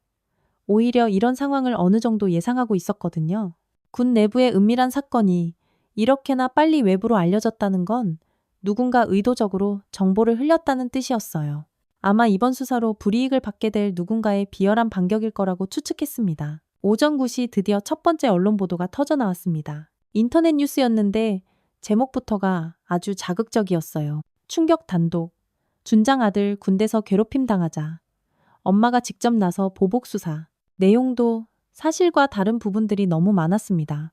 오히려 이런 상황을 어느 정도 예상하고 있었거든요. 군 내부의 은밀한 사건이 이렇게나 빨리 외부로 알려졌다는 건 누군가 의도적으로 정보를 흘렸다는 뜻이었어요. 아마 이번 수사로 불이익을 받게 될 누군가의 비열한 반격일 거라고 추측했습니다. 오전 9시 드디어 첫 번째 언론 보도가 터져나왔습니다. 인터넷 뉴스였는데 제목부터가 아주 자극적이었어요. 충격 단독. 준장 아들 군대서 괴롭힘 당하자. 엄마가 직접 나서 보복 수사. 내용도 사실과 다른 부분들이 너무 많았습니다.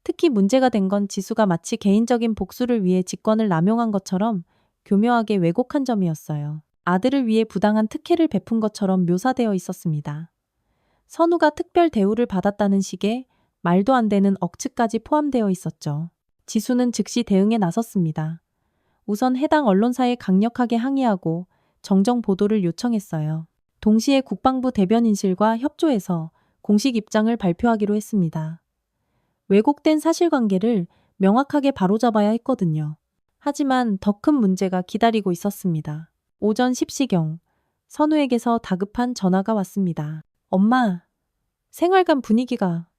특히 문제가 된 건 지수가 마치 개인적인 복수를 위해 직권을 남용한 것처럼 교묘하게 왜곡한 점이었어요. 아들을 위해 부당한 특혜를 베푼 것처럼 묘사되어 있었습니다. 선우가 특별 대우를 받았다는 식의 말도 안 되는 억측까지 포함되어 있었죠. 지수는 즉시 대응에 나섰습니다. 우선 해당 언론사에 강력하게 항의하고 정정 보도를 요청했어요. 동시에 국방부 대변인실과 협조해서 공식 입장을 발표하기로 했습니다. 왜곡된 사실관계를 명확하게 바로잡아야 했거든요. 하지만 더 큰 문제가 기다리고 있었습니다. 오전 10시경 선우에게서 다급한 전화가 왔습니다. 엄마, 생활관 분위기가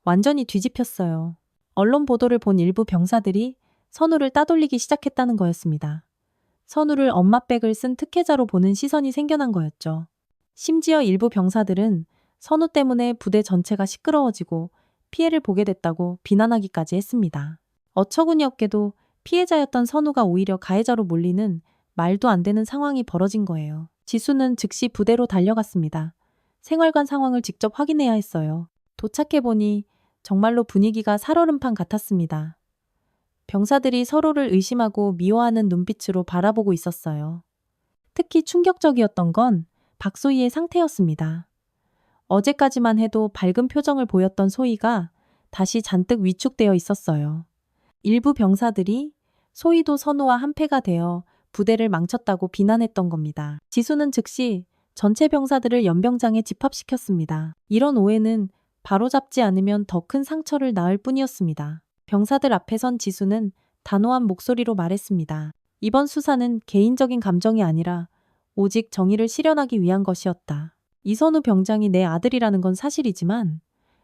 완전히 뒤집혔어요. 언론 보도를 본 일부 병사들이 선우를 따돌리기 시작했다는 거였습니다. 선우를 엄마 백을 쓴 특혜자로 보는 시선이 생겨난 거였죠. 심지어 일부 병사들은 선우 때문에 부대 전체가 시끄러워지고 피해를 보게 됐다고 비난하기까지 했습니다. 어처구니없게도 피해자였던 선우가 오히려 가해자로 몰리는 말도 안 되는 상황이 벌어진 거예요. 지수는 즉시 부대로 달려갔습니다. 생활관 상황을 직접 확인해야 했어요. 도착해보니 정말로 분위기가 살얼음판 같았습니다. 병사들이 서로를 의심하고 미워하는 눈빛으로 바라보고 있었어요. 특히 충격적이었던 건 박소희의 상태였습니다. 어제까지만 해도 밝은 표정을 보였던 소희가 다시 잔뜩 위축되어 있었어요. 일부 병사들이 소희도 선우와 한패가 되어 부대를 망쳤다고 비난했던 겁니다. 지수는 즉시 전체 병사들을 연병장에 집합시켰습니다. 이런 오해는 바로잡지 않으면 더 큰 상처를 낳을 뿐이었습니다. 병사들 앞에 선 지수는 단호한 목소리로 말했습니다. 이번 수사는 개인적인 감정이 아니라 오직 정의를 실현하기 위한 것이었다. 이선우 병장이 내 아들이라는 건 사실이지만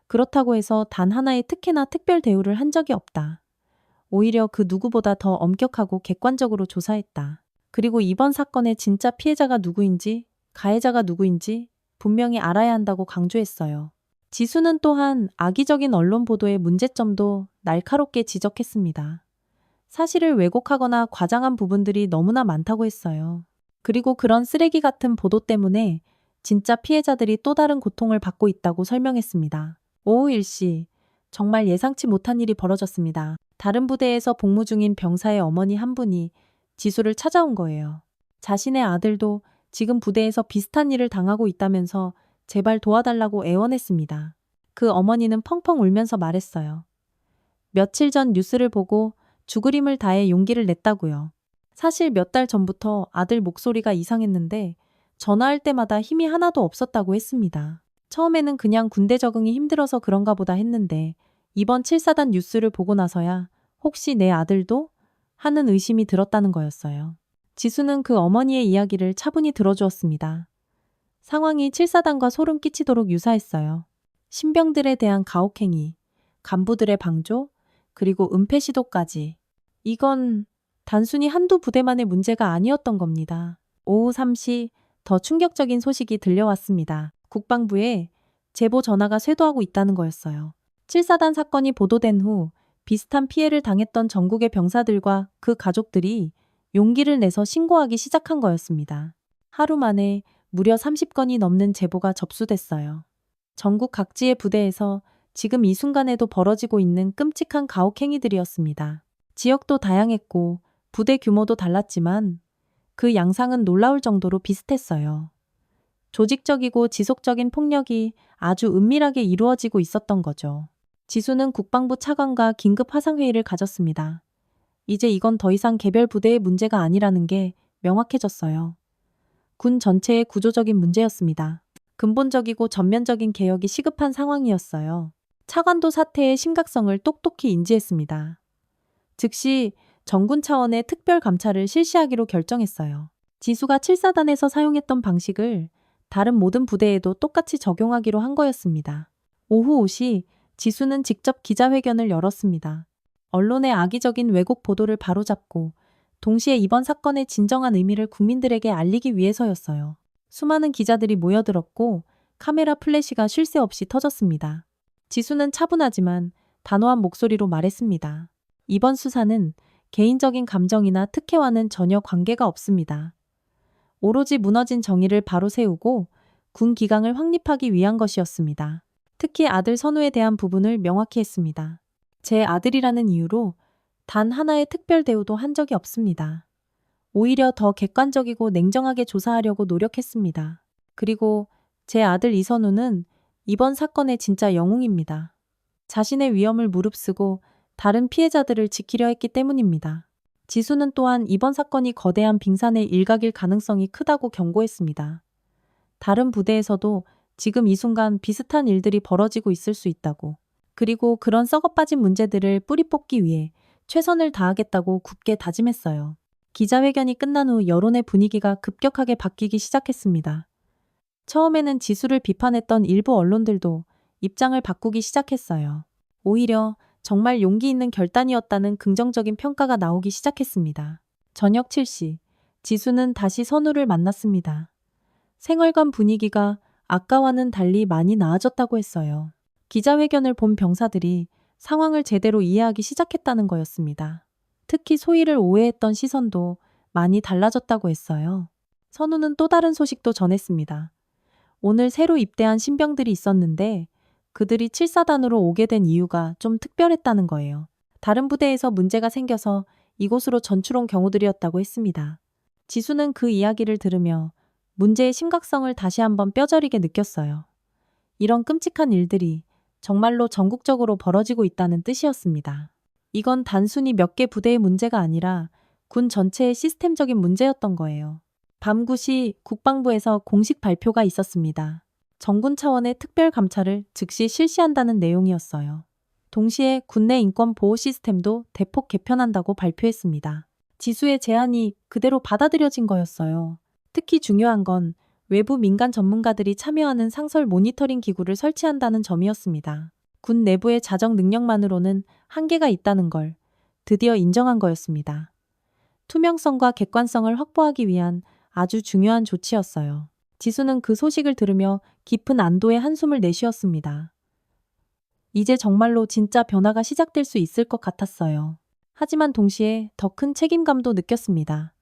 그렇다고 해서 단 하나의 특혜나 특별 대우를 한 적이 없다. 오히려 그 누구보다 더 엄격하고 객관적으로 조사했다. 그리고 이번 사건의 진짜 피해자가 누구인지, 가해자가 누구인지 분명히 알아야 한다고 강조했어요. 지수는 또한 악의적인 언론 보도의 문제점도 날카롭게 지적했습니다. 사실을 왜곡하거나 과장한 부분들이 너무나 많다고 했어요. 그리고 그런 쓰레기 같은 보도 때문에 진짜 피해자들이 또 다른 고통을 받고 있다고 설명했습니다. 오후 1시, 정말 예상치 못한 일이 벌어졌습니다. 다른 부대에서 복무 중인 병사의 어머니 한 분이 지수를 찾아온 거예요. 자신의 아들도 지금 부대에서 비슷한 일을 당하고 있다면서 제발 도와달라고 애원했습니다. 그 어머니는 펑펑 울면서 말했어요. 며칠 전 뉴스를 보고 죽을 힘을 다해 용기를 냈다고요. 사실 몇 달 전부터 아들 목소리가 이상했는데 전화할 때마다 힘이 하나도 없었다고 했습니다. 처음에는 그냥 군대 적응이 힘들어서 그런가 보다 했는데 이번 7사단 뉴스를 보고 나서야 혹시 내 아들도? 하는 의심이 들었다는 거였어요. 지수는 그 어머니의 이야기를 차분히 들어주었습니다. 상황이 7사단과 소름 끼치도록 유사했어요. 신병들에 대한 가혹행위, 간부들의 방조, 그리고 은폐 시도까지. 이건 단순히 한두 부대만의 문제가 아니었던 겁니다. 오후 3시 더 충격적인 소식이 들려왔습니다. 국방부에 제보 전화가 쇄도하고 있다는 거였어요. 7사단 사건이 보도된 후 비슷한 피해를 당했던 전국의 병사들과 그 가족들이 용기를 내서 신고하기 시작한 거였습니다. 하루 만에 무려 30건이 넘는 제보가 접수됐어요. 전국 각지의 부대에서 지금 이 순간에도 벌어지고 있는 끔찍한 가혹행위들이었습니다. 지역도 다양했고 부대 규모도 달랐지만 그 양상은 놀라울 정도로 비슷했어요. 조직적이고 지속적인 폭력이 아주 은밀하게 이루어지고 있었던 거죠. 지수는 국방부 차관과 긴급 화상회의를 가졌습니다. 이제 이건 더 이상 개별 부대의 문제가 아니라는 게 명확해졌어요. 군 전체의 구조적인 문제였습니다. 근본적이고 전면적인 개혁이 시급한 상황이었어요. 차관도 사태의 심각성을 똑똑히 인지했습니다. 즉시 정군 차원의 특별 감찰을 실시하기로 결정했어요. 지수가 7사단에서 사용했던 방식을 다른 모든 부대에도 똑같이 적용하기로 한 거였습니다. 오후 5시 지수는 직접 기자회견을 열었습니다. 언론의 악의적인 왜곡 보도를 바로잡고 동시에 이번 사건의 진정한 의미를 국민들에게 알리기 위해서였어요. 수많은 기자들이 모여들었고 카메라 플래시가 쉴 새 없이 터졌습니다. 지수는 차분하지만 단호한 목소리로 말했습니다. 이번 수사는 개인적인 감정이나 특혜와는 전혀 관계가 없습니다. 오로지 무너진 정의를 바로 세우고 군 기강을 확립하기 위한 것이었습니다. 특히 아들 선우에 대한 부분을 명확히 했습니다. 제 아들이라는 이유로 단 하나의 특별 대우도 한 적이 없습니다. 오히려 더 객관적이고 냉정하게 조사하려고 노력했습니다. 그리고 제 아들 이선우는 이번 사건의 진짜 영웅입니다. 자신의 위험을 무릅쓰고 다른 피해자들을 지키려 했기 때문입니다. 지수는 또한 이번 사건이 거대한 빙산의 일각일 가능성이 크다고 경고했습니다. 다른 부대에서도 지금 이 순간 비슷한 일들이 벌어지고 있을 수 있다고. 그리고 그런 썩어빠진 문제들을 뿌리 뽑기 위해 최선을 다하겠다고 굳게 다짐했어요. 기자회견이 끝난 후 여론의 분위기가 급격하게 바뀌기 시작했습니다. 처음에는 지수를 비판했던 일부 언론들도 입장을 바꾸기 시작했어요. 오히려 정말 용기 있는 결단이었다는 긍정적인 평가가 나오기 시작했습니다. 저녁 7시, 지수는 다시 선우를 만났습니다. 생활관 분위기가 아까와는 달리 많이 나아졌다고 했어요. 기자회견을 본 병사들이 상황을 제대로 이해하기 시작했다는 거였습니다. 특히 소희를 오해했던 시선도 많이 달라졌다고 했어요. 선우는 또 다른 소식도 전했습니다. 오늘 새로 입대한 신병들이 있었는데 그들이 7사단으로 오게 된 이유가 좀 특별했다는 거예요. 다른 부대에서 문제가 생겨서 이곳으로 전출 온 경우들이었다고 했습니다. 지수는 그 이야기를 들으며 문제의 심각성을 다시 한번 뼈저리게 느꼈어요. 이런 끔찍한 일들이 정말로 전국적으로 벌어지고 있다는 뜻이었습니다. 이건 단순히 몇 개 부대의 문제가 아니라 군 전체의 시스템적인 문제였던 거예요. 밤 9시 국방부에서 공식 발표가 있었습니다. 정군 차원의 특별 감찰을 즉시 실시한다는 내용이었어요. 동시에 국내 인권 보호 시스템도 대폭 개편한다고 발표했습니다. 지수의 제안이 그대로 받아들여진 거였어요. 특히 중요한 건 외부 민간 전문가들이 참여하는 상설 모니터링 기구를 설치한다는 점이었습니다. 군 내부의 자정 능력만으로는 한계가 있다는 걸 드디어 인정한 거였습니다. 투명성과 객관성을 확보하기 위한 아주 중요한 조치였어요. 지수는 그 소식을 들으며 깊은 안도의 한숨을 내쉬었습니다. 이제 정말로 진짜 변화가 시작될 수 있을 것 같았어요. 하지만 동시에 더 큰 책임감도 느꼈습니다.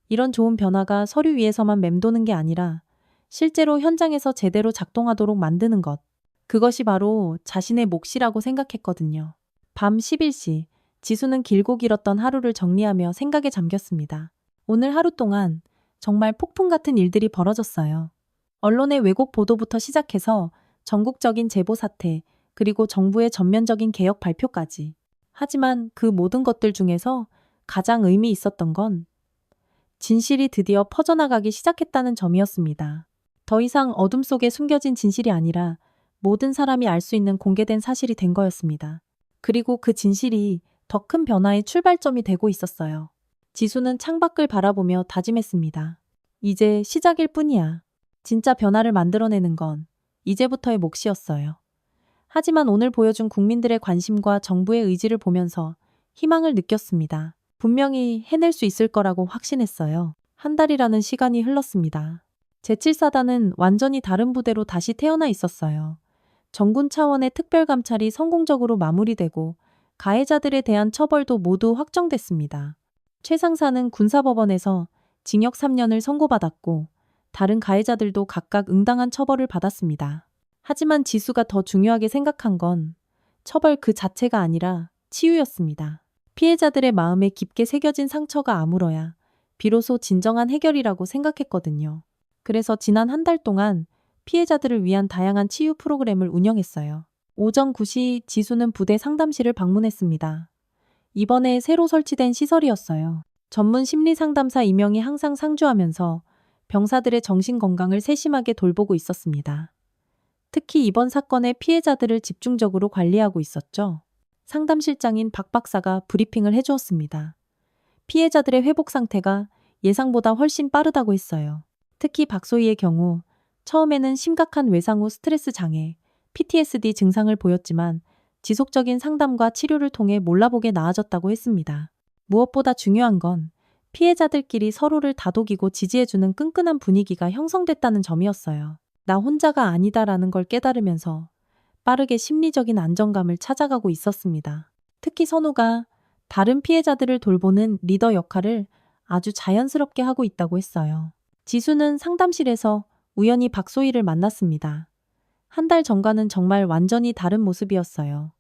이런 좋은 변화가 서류 위에서만 맴도는 게 아니라 실제로 현장에서 제대로 작동하도록 만드는 것. 그것이 바로 자신의 몫이라고 생각했거든요. 밤 11시, 지수는 길고 길었던 하루를 정리하며 생각에 잠겼습니다. 오늘 하루 동안 정말 폭풍 같은 일들이 벌어졌어요. 언론의 왜곡 보도부터 시작해서 전국적인 제보 사태, 그리고 정부의 전면적인 개혁 발표까지. 하지만 그 모든 것들 중에서 가장 의미 있었던 건 진실이 드디어 퍼져나가기 시작했다는 점이었습니다. 더 이상 어둠 속에 숨겨진 진실이 아니라 모든 사람이 알 수 있는 공개된 사실이 된 거였습니다. 그리고 그 진실이 더 큰 변화의 출발점이 되고 있었어요. 지수는 창밖을 바라보며 다짐했습니다. 이제 시작일 뿐이야. 진짜 변화를 만들어내는 건 이제부터의 몫이었어요. 하지만 오늘 보여준 국민들의 관심과 정부의 의지를 보면서 희망을 느꼈습니다. 분명히 해낼 수 있을 거라고 확신했어요. 한 달이라는 시간이 흘렀습니다. 제7사단은 완전히 다른 부대로 다시 태어나 있었어요. 정군 차원의 특별감찰이 성공적으로 마무리되고 가해자들에 대한 처벌도 모두 확정됐습니다. 최 상사는 군사법원에서 징역 3년을 선고받았고 다른 가해자들도 각각 응당한 처벌을 받았습니다. 하지만 지수가 더 중요하게 생각한 건 처벌 그 자체가 아니라 치유였습니다. 피해자들의 마음에 깊게 새겨진 상처가 아물어야 비로소 진정한 해결이라고 생각했거든요. 그래서 지난 한 달 동안 피해자들을 위한 다양한 치유 프로그램을 운영했어요. 오전 9시 지수는 부대 상담실을 방문했습니다. 이번에 새로 설치된 시설이었어요. 전문 심리 상담사 2명이 항상 상주하면서 병사들의 정신 건강을 세심하게 돌보고 있었습니다. 특히 이번 사건의 피해자들을 집중적으로 관리하고 있었죠. 상담실장인 박 박사가 브리핑을 해주었습니다. 피해자들의 회복 상태가 예상보다 훨씬 빠르다고 했어요. 특히 박소희의 경우 처음에는 심각한 외상 후 스트레스 장애, PTSD 증상을 보였지만 지속적인 상담과 치료를 통해 몰라보게 나아졌다고 했습니다. 무엇보다 중요한 건 피해자들끼리 서로를 다독이고 지지해주는 끈끈한 분위기가 형성됐다는 점이었어요. 나 혼자가 아니다라는 걸 깨달으면서 빠르게 심리적인 안정감을 찾아가고 있었습니다. 특히 선우가 다른 피해자들을 돌보는 리더 역할을 아주 자연스럽게 하고 있다고 했어요. 지수는 상담실에서 우연히 박소희를 만났습니다. 한 달 전과는 정말 완전히 다른 모습이었어요.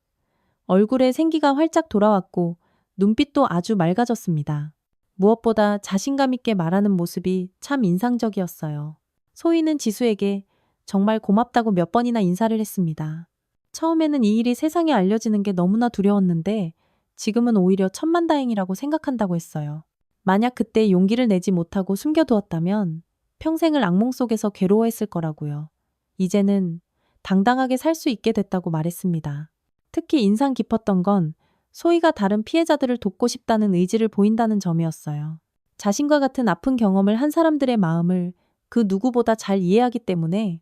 얼굴에 생기가 활짝 돌아왔고 눈빛도 아주 맑아졌습니다. 무엇보다 자신감 있게 말하는 모습이 참 인상적이었어요. 소희는 지수에게 정말 고맙다고 몇 번이나 인사를 했습니다. 처음에는 이 일이 세상에 알려지는 게 너무나 두려웠는데 지금은 오히려 천만다행이라고 생각한다고 했어요. 만약 그때 용기를 내지 못하고 숨겨두었다면 평생을 악몽 속에서 괴로워했을 거라고요. 이제는 당당하게 살 수 있게 됐다고 말했습니다. 특히 인상 깊었던 건 소희가 다른 피해자들을 돕고 싶다는 의지를 보인다는 점이었어요. 자신과 같은 아픈 경험을 한 사람들의 마음을 그 누구보다 잘 이해하기 때문에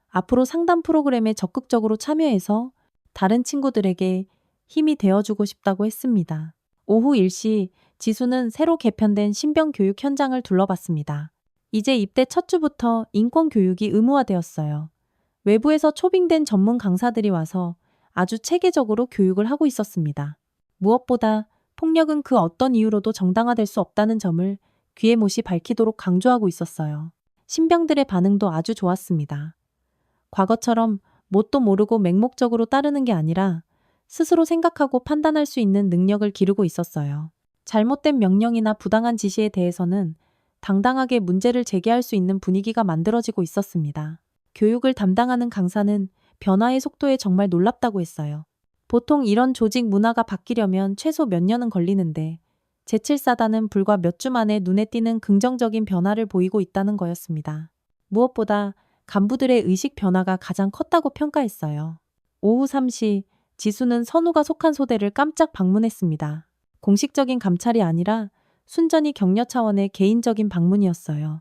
앞으로 상담 프로그램에 적극적으로 참여해서 다른 친구들에게 힘이 되어주고 싶다고 했습니다. 오후 1시 지수는 새로 개편된 신병교육 현장을 둘러봤습니다. 이제 입대 첫 주부터 인권교육이 의무화되었어요. 외부에서 초빙된 전문 강사들이 와서 아주 체계적으로 교육을 하고 있었습니다. 무엇보다 폭력은 그 어떤 이유로도 정당화될 수 없다는 점을 귀에 못이 밝히도록 강조하고 있었어요. 신병들의 반응도 아주 좋았습니다. 과거처럼 뭣도 모르고 맹목적으로 따르는 게 아니라 스스로 생각하고 판단할 수 있는 능력을 기르고 있었어요. 잘못된 명령이나 부당한 지시에 대해서는 당당하게 문제를 제기할 수 있는 분위기가 만들어지고 있었습니다. 교육을 담당하는 강사는 변화의 속도에 정말 놀랍다고 했어요. 보통 이런 조직 문화가 바뀌려면 최소 몇 년은 걸리는데 제7사단은 불과 몇 주 만에 눈에 띄는 긍정적인 변화를 보이고 있다는 거였습니다. 무엇보다 간부들의 의식 변화가 가장 컸다고 평가했어요. 오후 3시 지수는 선우가 속한 소대를 깜짝 방문했습니다. 공식적인 감찰이 아니라 순전히 격려 차원의 개인적인 방문이었어요.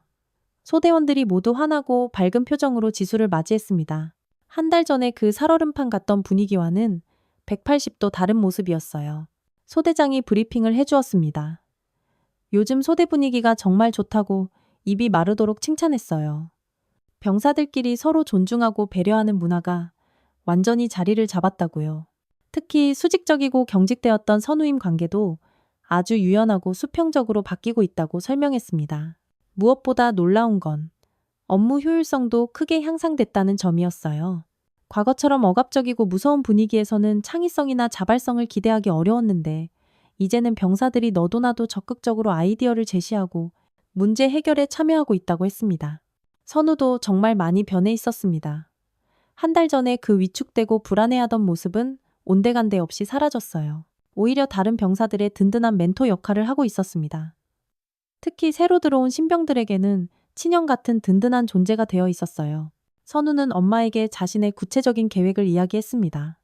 소대원들이 모두 환하고 밝은 표정으로 지수를 맞이했습니다. 한 달 전에 그 살얼음판 같던 분위기와는 180도 다른 모습이었어요. 소대장이 브리핑을 해주었습니다. 요즘 소대 분위기가 정말 좋다고 입이 마르도록 칭찬했어요. 병사들끼리 서로 존중하고 배려하는 문화가 완전히 자리를 잡았다고요. 특히 수직적이고 경직되었던 선후임 관계도 아주 유연하고 수평적으로 바뀌고 있다고 설명했습니다. 무엇보다 놀라운 건 업무 효율성도 크게 향상됐다는 점이었어요. 과거처럼 억압적이고 무서운 분위기에서는 창의성이나 자발성을 기대하기 어려웠는데 이제는 병사들이 너도나도 적극적으로 아이디어를 제시하고 문제 해결에 참여하고 있다고 했습니다. 선우도 정말 많이 변해 있었습니다. 한 달 전에 그 위축되고 불안해하던 모습은 온데간데 없이 사라졌어요. 오히려 다른 병사들의 든든한 멘토 역할을 하고 있었습니다. 특히 새로 들어온 신병들에게는 친형 같은 든든한 존재가 되어 있었어요. 선우는 엄마에게 자신의 구체적인 계획을 이야기했습니다.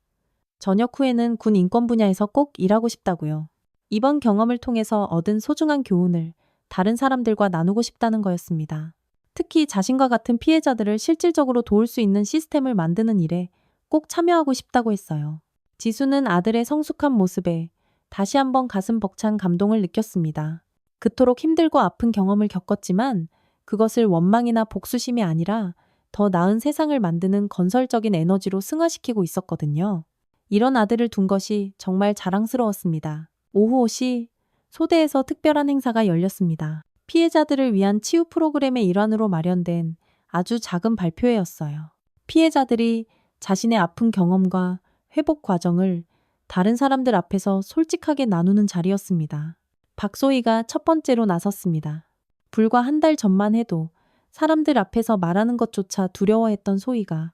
전역 후에는 군 인권 분야에서 꼭 일하고 싶다고요. 이번 경험을 통해서 얻은 소중한 교훈을 다른 사람들과 나누고 싶다는 거였습니다. 특히 자신과 같은 피해자들을 실질적으로 도울 수 있는 시스템을 만드는 일에 꼭 참여하고 싶다고 했어요. 지수는 아들의 성숙한 모습에 다시 한번 가슴 벅찬 감동을 느꼈습니다. 그토록 힘들고 아픈 경험을 겪었지만 그것을 원망이나 복수심이 아니라 더 나은 세상을 만드는 건설적인 에너지로 승화시키고 있었거든요. 이런 아들을 둔 것이 정말 자랑스러웠습니다. 오후 5시 소대에서 특별한 행사가 열렸습니다. 피해자들을 위한 치유 프로그램의 일환으로 마련된 아주 작은 발표회였어요. 피해자들이 자신의 아픈 경험과 회복 과정을 다른 사람들 앞에서 솔직하게 나누는 자리였습니다. 박소희가 첫 번째로 나섰습니다. 불과 한 달 전만 해도 사람들 앞에서 말하는 것조차 두려워했던 소희가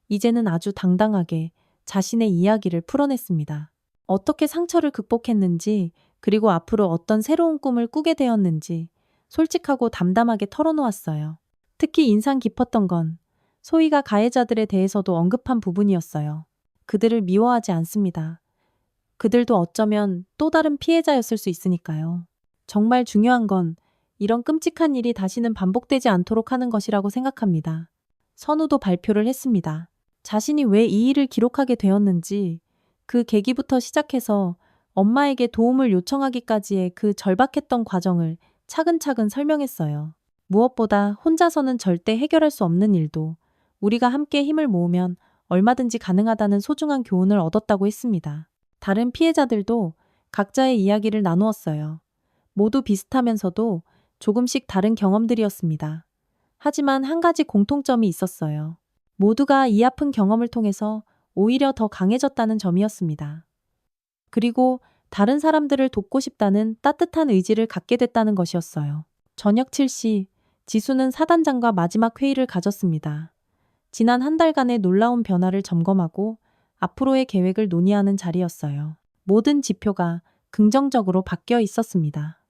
이제는 아주 당당하게 자신의 이야기를 풀어냈습니다. 어떻게 상처를 극복했는지, 그리고 앞으로 어떤 새로운 꿈을 꾸게 되었는지 솔직하고 담담하게 털어놓았어요. 특히 인상 깊었던 건 소희가 가해자들에 대해서도 언급한 부분이었어요. 그들을 미워하지 않습니다. 그들도 어쩌면 또 다른 피해자였을 수 있으니까요. 정말 중요한 건 이런 끔찍한 일이 다시는 반복되지 않도록 하는 것이라고 생각합니다. 선우도 발표를 했습니다. 자신이 왜 이 일을 기록하게 되었는지, 그 계기부터 시작해서 엄마에게 도움을 요청하기까지의 그 절박했던 과정을 차근차근 설명했어요. 무엇보다 혼자서는 절대 해결할 수 없는 일도 우리가 함께 힘을 모으면 얼마든지 가능하다는 소중한 교훈을 얻었다고 했습니다. 다른 피해자들도 각자의 이야기를 나누었어요. 모두 비슷하면서도 조금씩 다른 경험들이었습니다. 하지만 한 가지 공통점이 있었어요. 모두가 이 아픈 경험을 통해서 오히려 더 강해졌다는 점이었습니다. 그리고 다른 사람들을 돕고 싶다는 따뜻한 의지를 갖게 됐다는 것이었어요. 저녁 7시 지수는 사단장과 마지막 회의를 가졌습니다. 지난 한 달간의 놀라운 변화를 점검하고 앞으로의 계획을 논의하는 자리였어요. 모든 지표가 긍정적으로 바뀌어 있었습니다.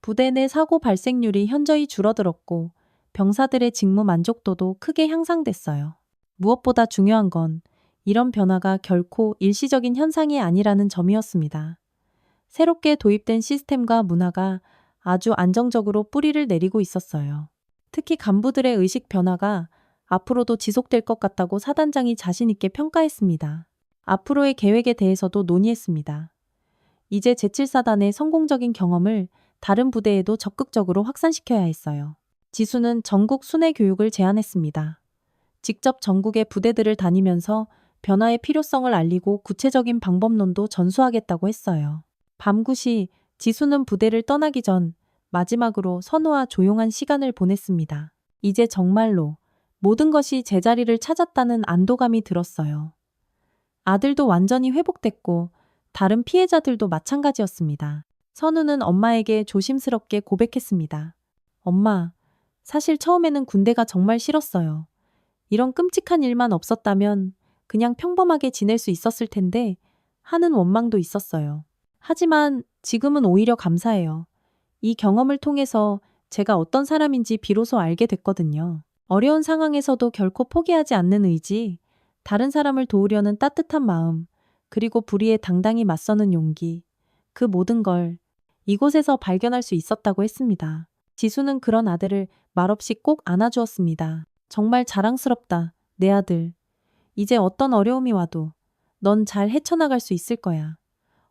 부대 내 사고 발생률이 현저히 줄어들었고 병사들의 직무 만족도도 크게 향상됐어요. 무엇보다 중요한 건 이런 변화가 결코 일시적인 현상이 아니라는 점이었습니다. 새롭게 도입된 시스템과 문화가 아주 안정적으로 뿌리를 내리고 있었어요. 특히 간부들의 의식 변화가 앞으로도 지속될 것 같다고 사단장이 자신 있게 평가했습니다. 앞으로의 계획에 대해서도 논의했습니다. 이제 제7사단의 성공적인 경험을 다른 부대에도 적극적으로 확산시켜야 했어요. 지수는 전국 순회 교육을 제안했습니다. 직접 전국의 부대들을 다니면서 변화의 필요성을 알리고 구체적인 방법론도 전수하겠다고 했어요. 밤 9시 지수는 부대를 떠나기 전 마지막으로 선우와 조용한 시간을 보냈습니다. 이제 정말로 모든 것이 제자리를 찾았다는 안도감이 들었어요. 아들도 완전히 회복됐고 다른 피해자들도 마찬가지였습니다. 선우는 엄마에게 조심스럽게 고백했습니다. 엄마, 사실 처음에는 군대가 정말 싫었어요. 이런 끔찍한 일만 없었다면 그냥 평범하게 지낼 수 있었을 텐데 하는 원망도 있었어요. 하지만 지금은 오히려 감사해요. 이 경험을 통해서 제가 어떤 사람인지 비로소 알게 됐거든요. 어려운 상황에서도 결코 포기하지 않는 의지, 다른 사람을 도우려는 따뜻한 마음, 그리고 불의에 당당히 맞서는 용기, 그 모든 걸 이곳에서 발견할 수 있었다고 했습니다. 지수는 그런 아들을 말없이 꼭 안아주었습니다. 정말 자랑스럽다, 내 아들. 이제 어떤 어려움이 와도 넌 잘 헤쳐나갈 수 있을 거야.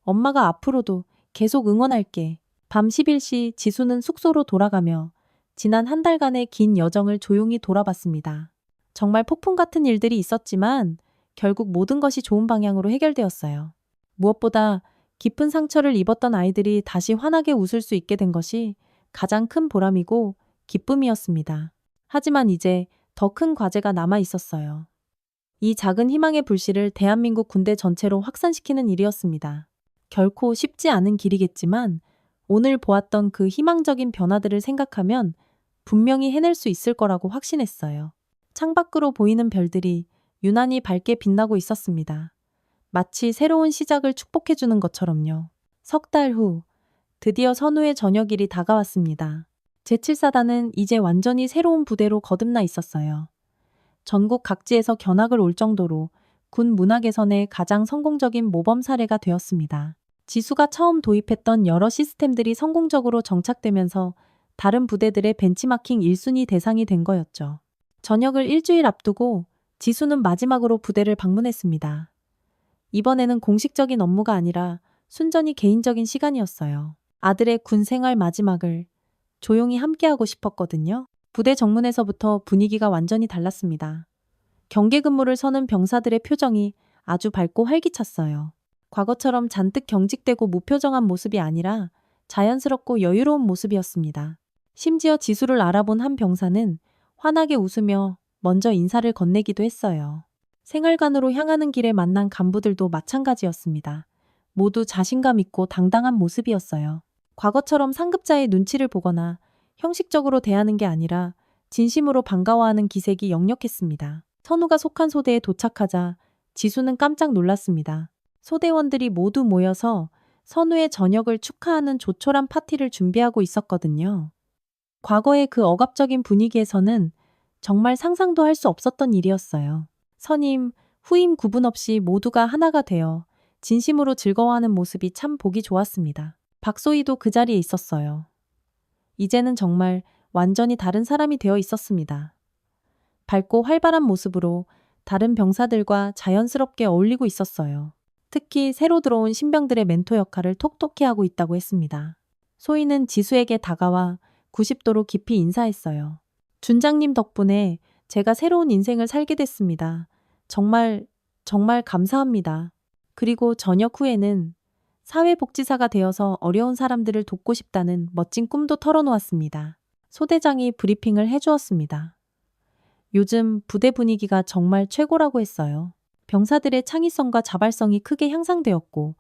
엄마가 앞으로도 계속 응원할게. 밤 11시 지수는 숙소로 돌아가며 지난 한 달간의 긴 여정을 조용히 돌아봤습니다. 정말 폭풍 같은 일들이 있었지만 결국 모든 것이 좋은 방향으로 해결되었어요. 무엇보다 깊은 상처를 입었던 아이들이 다시 환하게 웃을 수 있게 된 것이 가장 큰 보람이고 기쁨이었습니다. 하지만 이제 더 큰 과제가 남아 있었어요. 이 작은 희망의 불씨를 대한민국 군대 전체로 확산시키는 일이었습니다. 결코 쉽지 않은 길이겠지만 오늘 보았던 그 희망적인 변화들을 생각하면 분명히 해낼 수 있을 거라고 확신했어요. 창밖으로 보이는 별들이 유난히 밝게 빛나고 있었습니다. 마치 새로운 시작을 축복해주는 것처럼요. 석 달 후, 드디어 선우의 저녁일이 다가왔습니다. 제7사단은 이제 완전히 새로운 부대로 거듭나 있었어요. 전국 각지에서 견학을 올 정도로 군 문화 개선의 가장 성공적인 모범 사례가 되었습니다. 지수가 처음 도입했던 여러 시스템들이 성공적으로 정착되면서 다른 부대들의 벤치마킹 1순위 대상이 된 거였죠. 전역을 일주일 앞두고 지수는 마지막으로 부대를 방문했습니다. 이번에는 공식적인 업무가 아니라 순전히 개인적인 시간이었어요. 아들의 군 생활 마지막을 조용히 함께하고 싶었거든요. 부대 정문에서부터 분위기가 완전히 달랐습니다. 경계 근무를 서는 병사들의 표정이 아주 밝고 활기찼어요. 과거처럼 잔뜩 경직되고 무표정한 모습이 아니라 자연스럽고 여유로운 모습이었습니다. 심지어 지수를 알아본 한 병사는 환하게 웃으며 먼저 인사를 건네기도 했어요. 생활관으로 향하는 길에 만난 간부들도 마찬가지였습니다. 모두 자신감 있고 당당한 모습이었어요. 과거처럼 상급자의 눈치를 보거나 형식적으로 대하는 게 아니라 진심으로 반가워하는 기색이 역력했습니다. 선우가 속한 소대에 도착하자 지수는 깜짝 놀랐습니다. 소대원들이 모두 모여서 선우의 전역을 축하하는 조촐한 파티를 준비하고 있었거든요. 과거의 그 억압적인 분위기에서는 정말 상상도 할 수 없었던 일이었어요. 선임, 후임 구분 없이 모두가 하나가 되어 진심으로 즐거워하는 모습이 참 보기 좋았습니다. 박소희도 그 자리에 있었어요. 이제는 정말 완전히 다른 사람이 되어 있었습니다. 밝고 활발한 모습으로 다른 병사들과 자연스럽게 어울리고 있었어요. 특히 새로 들어온 신병들의 멘토 역할을 톡톡히 하고 있다고 했습니다. 소희는 지수에게 다가와 90도로 깊이 인사했어요. 준장님 덕분에 제가 새로운 인생을 살게 됐습니다. 정말 감사합니다. 그리고 저녁 후에는 사회복지사가 되어서 어려운 사람들을 돕고 싶다는 멋진 꿈도 털어놓았습니다. 소대장이 브리핑을 해주었습니다. 요즘 부대 분위기가 정말 최고라고 했어요. 병사들의 창의성과 자발성이 크게 향상되었고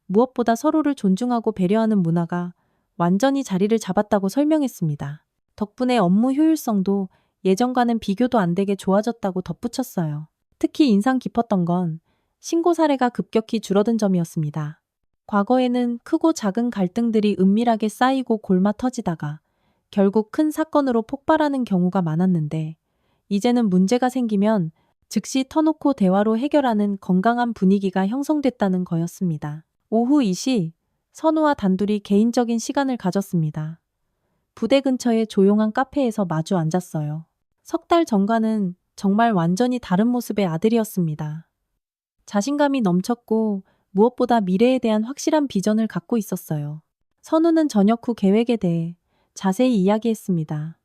무엇보다 서로를 존중하고 배려하는 문화가 완전히 자리를 잡았다고 설명했습니다. 덕분에 업무 효율성도 예전과는 비교도 안 되게 좋아졌다고 덧붙였어요. 특히 인상 깊었던 건 신고 사례가 급격히 줄어든 점이었습니다. 과거에는 크고 작은 갈등들이 은밀하게 쌓이고 골마 터지다가 결국 큰 사건으로 폭발하는 경우가 많았는데 이제는 문제가 생기면 즉시 터놓고 대화로 해결하는 건강한 분위기가 형성됐다는 거였습니다. 오후 2시 선우와 단둘이 개인적인 시간을 가졌습니다. 부대 근처의 조용한 카페에서 마주 앉았어요. 석 달 전과는 정말 완전히 다른 모습의 아들이었습니다. 자신감이 넘쳤고 무엇보다 미래에 대한 확실한 비전을 갖고 있었어요. 선우는 전역 후 계획에 대해 자세히 이야기했습니다.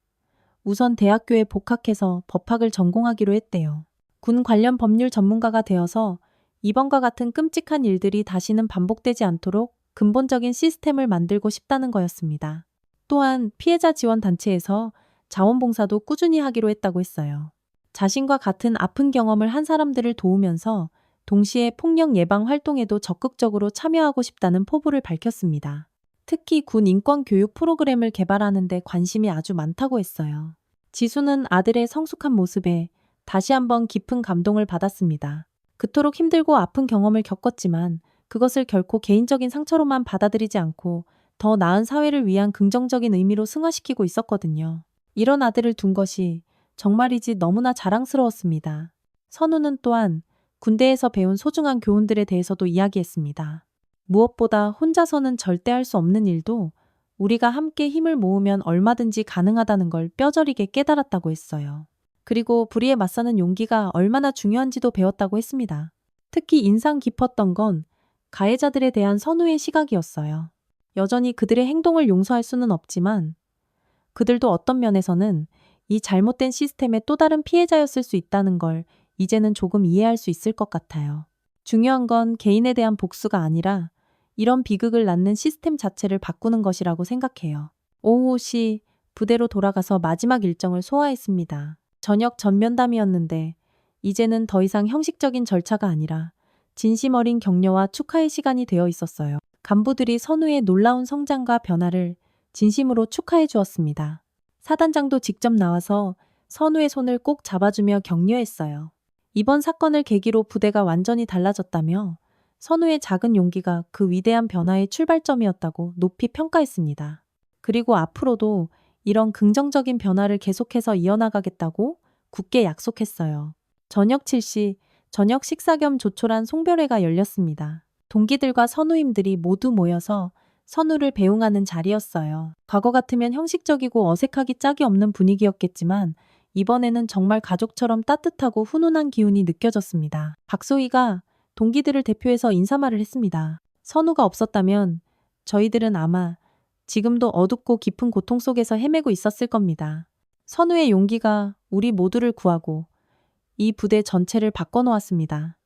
우선 대학교에 복학해서 법학을 전공하기로 했대요. 군 관련 법률 전문가가 되어서 이번과 같은 끔찍한 일들이 다시는 반복되지 않도록 근본적인 시스템을 만들고 싶다는 거였습니다. 또한 피해자 지원 단체에서 자원봉사도 꾸준히 하기로 했다고 했어요. 자신과 같은 아픈 경험을 한 사람들을 도우면서 동시에 폭력 예방 활동에도 적극적으로 참여하고 싶다는 포부를 밝혔습니다. 특히 군 인권 교육 프로그램을 개발하는 데 관심이 아주 많다고 했어요. 지수는 아들의 성숙한 모습에 다시 한번 깊은 감동을 받았습니다. 그토록 힘들고 아픈 경험을 겪었지만 그것을 결코 개인적인 상처로만 받아들이지 않고 더 나은 사회를 위한 긍정적인 의미로 승화시키고 있었거든요. 이런 아들을 둔 것이 정말이지 너무나 자랑스러웠습니다. 선우는 또한 군대에서 배운 소중한 교훈들에 대해서도 이야기했습니다. 무엇보다 혼자서는 절대 할 수 없는 일도 우리가 함께 힘을 모으면 얼마든지 가능하다는 걸 뼈저리게 깨달았다고 했어요. 그리고 불의에 맞서는 용기가 얼마나 중요한지도 배웠다고 했습니다. 특히 인상 깊었던 건 가해자들에 대한 선우의 시각이었어요. 여전히 그들의 행동을 용서할 수는 없지만 그들도 어떤 면에서는 이 잘못된 시스템의 또 다른 피해자였을 수 있다는 걸 이제는 조금 이해할 수 있을 것 같아요. 중요한 건 개인에 대한 복수가 아니라 이런 비극을 낳는 시스템 자체를 바꾸는 것이라고 생각해요. 오후 5시 부대로 돌아가서 마지막 일정을 소화했습니다. 저녁 전면담이었는데 이제는 더 이상 형식적인 절차가 아니라 진심 어린 격려와 축하의 시간이 되어 있었어요. 간부들이 선우의 놀라운 성장과 변화를 진심으로 축하해 주었습니다. 사단장도 직접 나와서 선우의 손을 꼭 잡아주며 격려했어요. 이번 사건을 계기로 부대가 완전히 달라졌다며 선우의 작은 용기가 그 위대한 변화의 출발점이었다고 높이 평가했습니다. 그리고 앞으로도 이런 긍정적인 변화를 계속해서 이어나가겠다고 굳게 약속했어요. 저녁 7시 저녁 식사 겸 조촐한 송별회가 열렸습니다. 동기들과 선우임들이 모두 모여서 선우를 배웅하는 자리였어요. 과거 같으면 형식적이고 어색하기 짝이 없는 분위기였겠지만 이번에는 정말 가족처럼 따뜻하고 훈훈한 기운이 느껴졌습니다. 박소희가 동기들을 대표해서 인사말을 했습니다. 선우가 없었다면 저희들은 아마 지금도 어둡고 깊은 고통 속에서 헤매고 있었을 겁니다. 선우의 용기가 우리 모두를 구하고 이 부대 전체를 바꿔놓았습니다.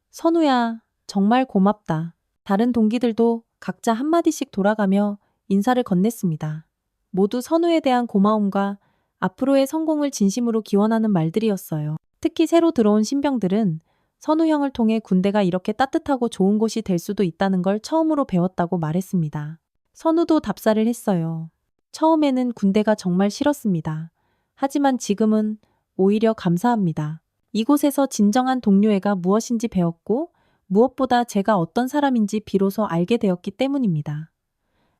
선우야, 정말 고맙다. 다른 동기들도 각자 한마디씩 돌아가며 인사를 건넸습니다. 모두 선우에 대한 고마움과 앞으로의 성공을 진심으로 기원하는 말들이었어요. 특히 새로 들어온 신병들은 선우 형을 통해 군대가 이렇게 따뜻하고 좋은 곳이 될 수도 있다는 걸 처음으로 배웠다고 말했습니다. 선우도 답사를 했어요. 처음에는 군대가 정말 싫었습니다. 하지만 지금은 오히려 감사합니다. 이곳에서 진정한 동료애가 무엇인지 배웠고 무엇보다 제가 어떤 사람인지 비로소 알게 되었기 때문입니다.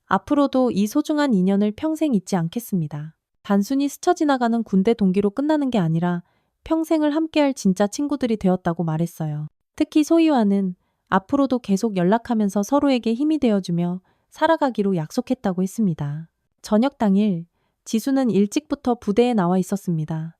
앞으로도 이 소중한 인연을 평생 잊지 않겠습니다. 단순히 스쳐 지나가는 군대 동기로 끝나는 게 아니라 평생을 함께할 진짜 친구들이 되었다고 말했어요. 특히 소희와는 앞으로도 계속 연락하면서 서로에게 힘이 되어주며 살아가기로 약속했다고 했습니다. 저녁 당일 지수는 일찍부터 부대에 나와 있었습니다.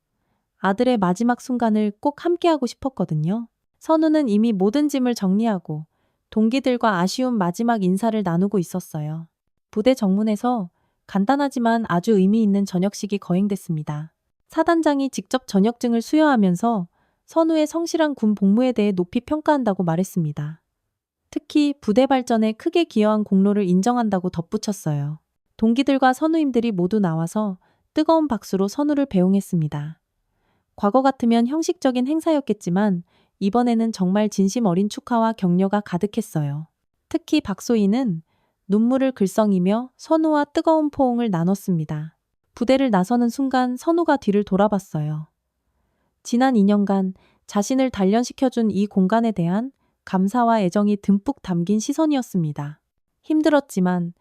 아들의 마지막 순간을 꼭 함께하고 싶었거든요. 선우는 이미 모든 짐을 정리하고 동기들과 아쉬운 마지막 인사를 나누고 있었어요. 부대 정문에서 간단하지만 아주 의미 있는 저녁식이 거행됐습니다. 사단장이 직접 저녁증을 수여하면서 선우의 성실한 군 복무에 대해 높이 평가한다고 말했습니다. 특히 부대 발전에 크게 기여한 공로를 인정한다고 덧붙였어요. 동기들과 선우임들이 모두 나와서 뜨거운 박수로 선우를 배웅했습니다. 과거 같으면 형식적인 행사였겠지만 이번에는 정말 진심 어린 축하와 격려가 가득했어요. 특히 박소희는 눈물을 글썽이며 선우와 뜨거운 포옹을 나눴습니다. 부대를 나서는 순간 선우가 뒤를 돌아봤어요. 지난 2년간 자신을 단련시켜준 이 공간에 대한 감사와 애정이 듬뿍 담긴 시선이었습니다. 힘들었지만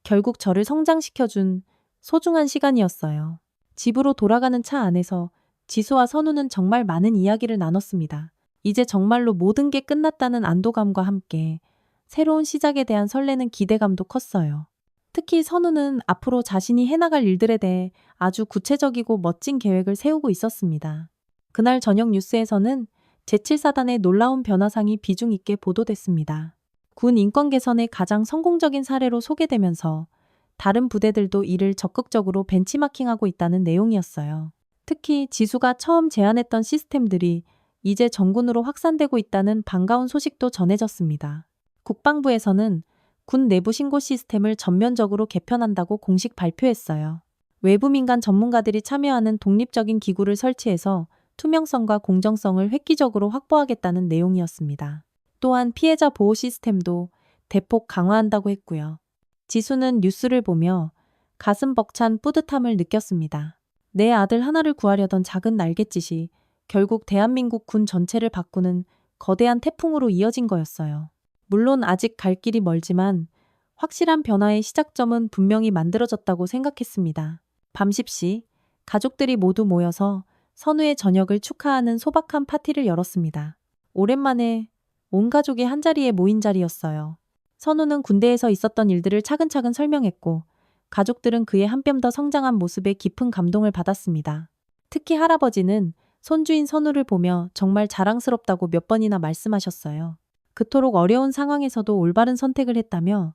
결국 저를 성장시켜준 소중한 시간이었어요. 집으로 돌아가는 차 안에서 지수와 선우는 정말 많은 이야기를 나눴습니다. 이제 정말로 모든 게 끝났다는 안도감과 함께 새로운 시작에 대한 설레는 기대감도 컸어요. 특히 선우는 앞으로 자신이 해나갈 일들에 대해 아주 구체적이고 멋진 계획을 세우고 있었습니다. 그날 저녁 뉴스에서는 제7사단의 놀라운 변화상이 비중 있게 보도됐습니다. 군 인권 개선의 가장 성공적인 사례로 소개되면서 다른 부대들도 이를 적극적으로 벤치마킹하고 있다는 내용이었어요. 특히 지수가 처음 제안했던 시스템들이 이제 전군으로 확산되고 있다는 반가운 소식도 전해졌습니다. 국방부에서는 군 내부 신고 시스템을 전면적으로 개편한다고 공식 발표했어요. 외부 민간 전문가들이 참여하는 독립적인 기구를 설치해서 투명성과 공정성을 획기적으로 확보하겠다는 내용이었습니다. 또한 피해자 보호 시스템도 대폭 강화한다고 했고요. 지수는 뉴스를 보며 가슴 벅찬 뿌듯함을 느꼈습니다. 내 아들 하나를 구하려던 작은 날갯짓이 결국 대한민국 군 전체를 바꾸는 거대한 태풍으로 이어진 거였어요. 물론 아직 갈 길이 멀지만 확실한 변화의 시작점은 분명히 만들어졌다고 생각했습니다. 밤 10시 가족들이 모두 모여서 선우의 저녁을 축하하는 소박한 파티를 열었습니다. 오랜만에 온 가족이 한자리에 모인 자리였어요. 선우는 군대에서 있었던 일들을 차근차근 설명했고 가족들은 그의 한 뼘 더 성장한 모습에 깊은 감동을 받았습니다. 특히 할아버지는 손주인 선우를 보며 정말 자랑스럽다고 몇 번이나 말씀하셨어요. 그토록 어려운 상황에서도 올바른 선택을 했다며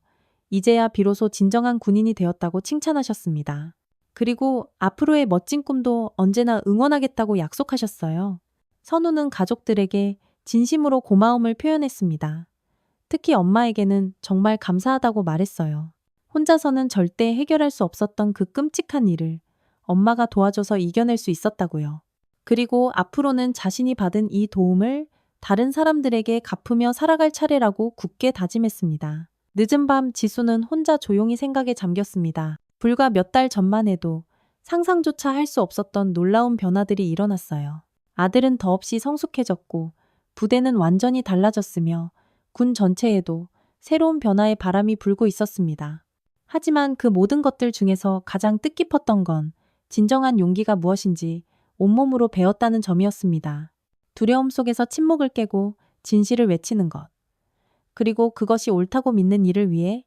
이제야 비로소 진정한 군인이 되었다고 칭찬하셨습니다. 그리고 앞으로의 멋진 꿈도 언제나 응원하겠다고 약속하셨어요. 선우는 가족들에게 진심으로 고마움을 표현했습니다. 특히 엄마에게는 정말 감사하다고 말했어요. 혼자서는 절대 해결할 수 없었던 그 끔찍한 일을 엄마가 도와줘서 이겨낼 수 있었다고요. 그리고 앞으로는 자신이 받은 이 도움을 다른 사람들에게 갚으며 살아갈 차례라고 굳게 다짐했습니다. 늦은 밤 지수는 혼자 조용히 생각에 잠겼습니다. 불과 몇 달 전만 해도 상상조차 할 수 없었던 놀라운 변화들이 일어났어요. 아들은 더없이 성숙해졌고 부대는 완전히 달라졌으며 군 전체에도 새로운 변화의 바람이 불고 있었습니다. 하지만 그 모든 것들 중에서 가장 뜻깊었던 건 진정한 용기가 무엇인지 온몸으로 배웠다는 점이었습니다. 두려움 속에서 침묵을 깨고 진실을 외치는 것. 그리고 그것이 옳다고 믿는 일을 위해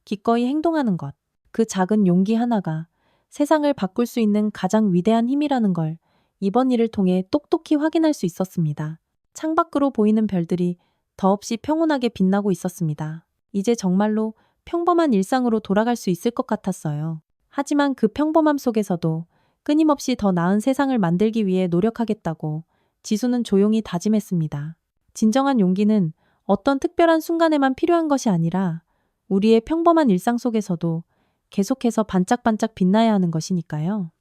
기꺼이 행동하는 것. 그 작은 용기 하나가 세상을 바꿀 수 있는 가장 위대한 힘이라는 걸 이번 일을 통해 똑똑히 확인할 수 있었습니다. 창밖으로 보이는 별들이 더없이 평온하게 빛나고 있었습니다. 이제 정말로 평범한 일상으로 돌아갈 수 있을 것 같았어요. 하지만 그 평범함 속에서도 끊임없이 더 나은 세상을 만들기 위해 노력하겠다고 지수는 조용히 다짐했습니다. 진정한 용기는 어떤 특별한 순간에만 필요한 것이 아니라 우리의 평범한 일상 속에서도 계속해서 반짝반짝 빛나야 하는 것이니까요.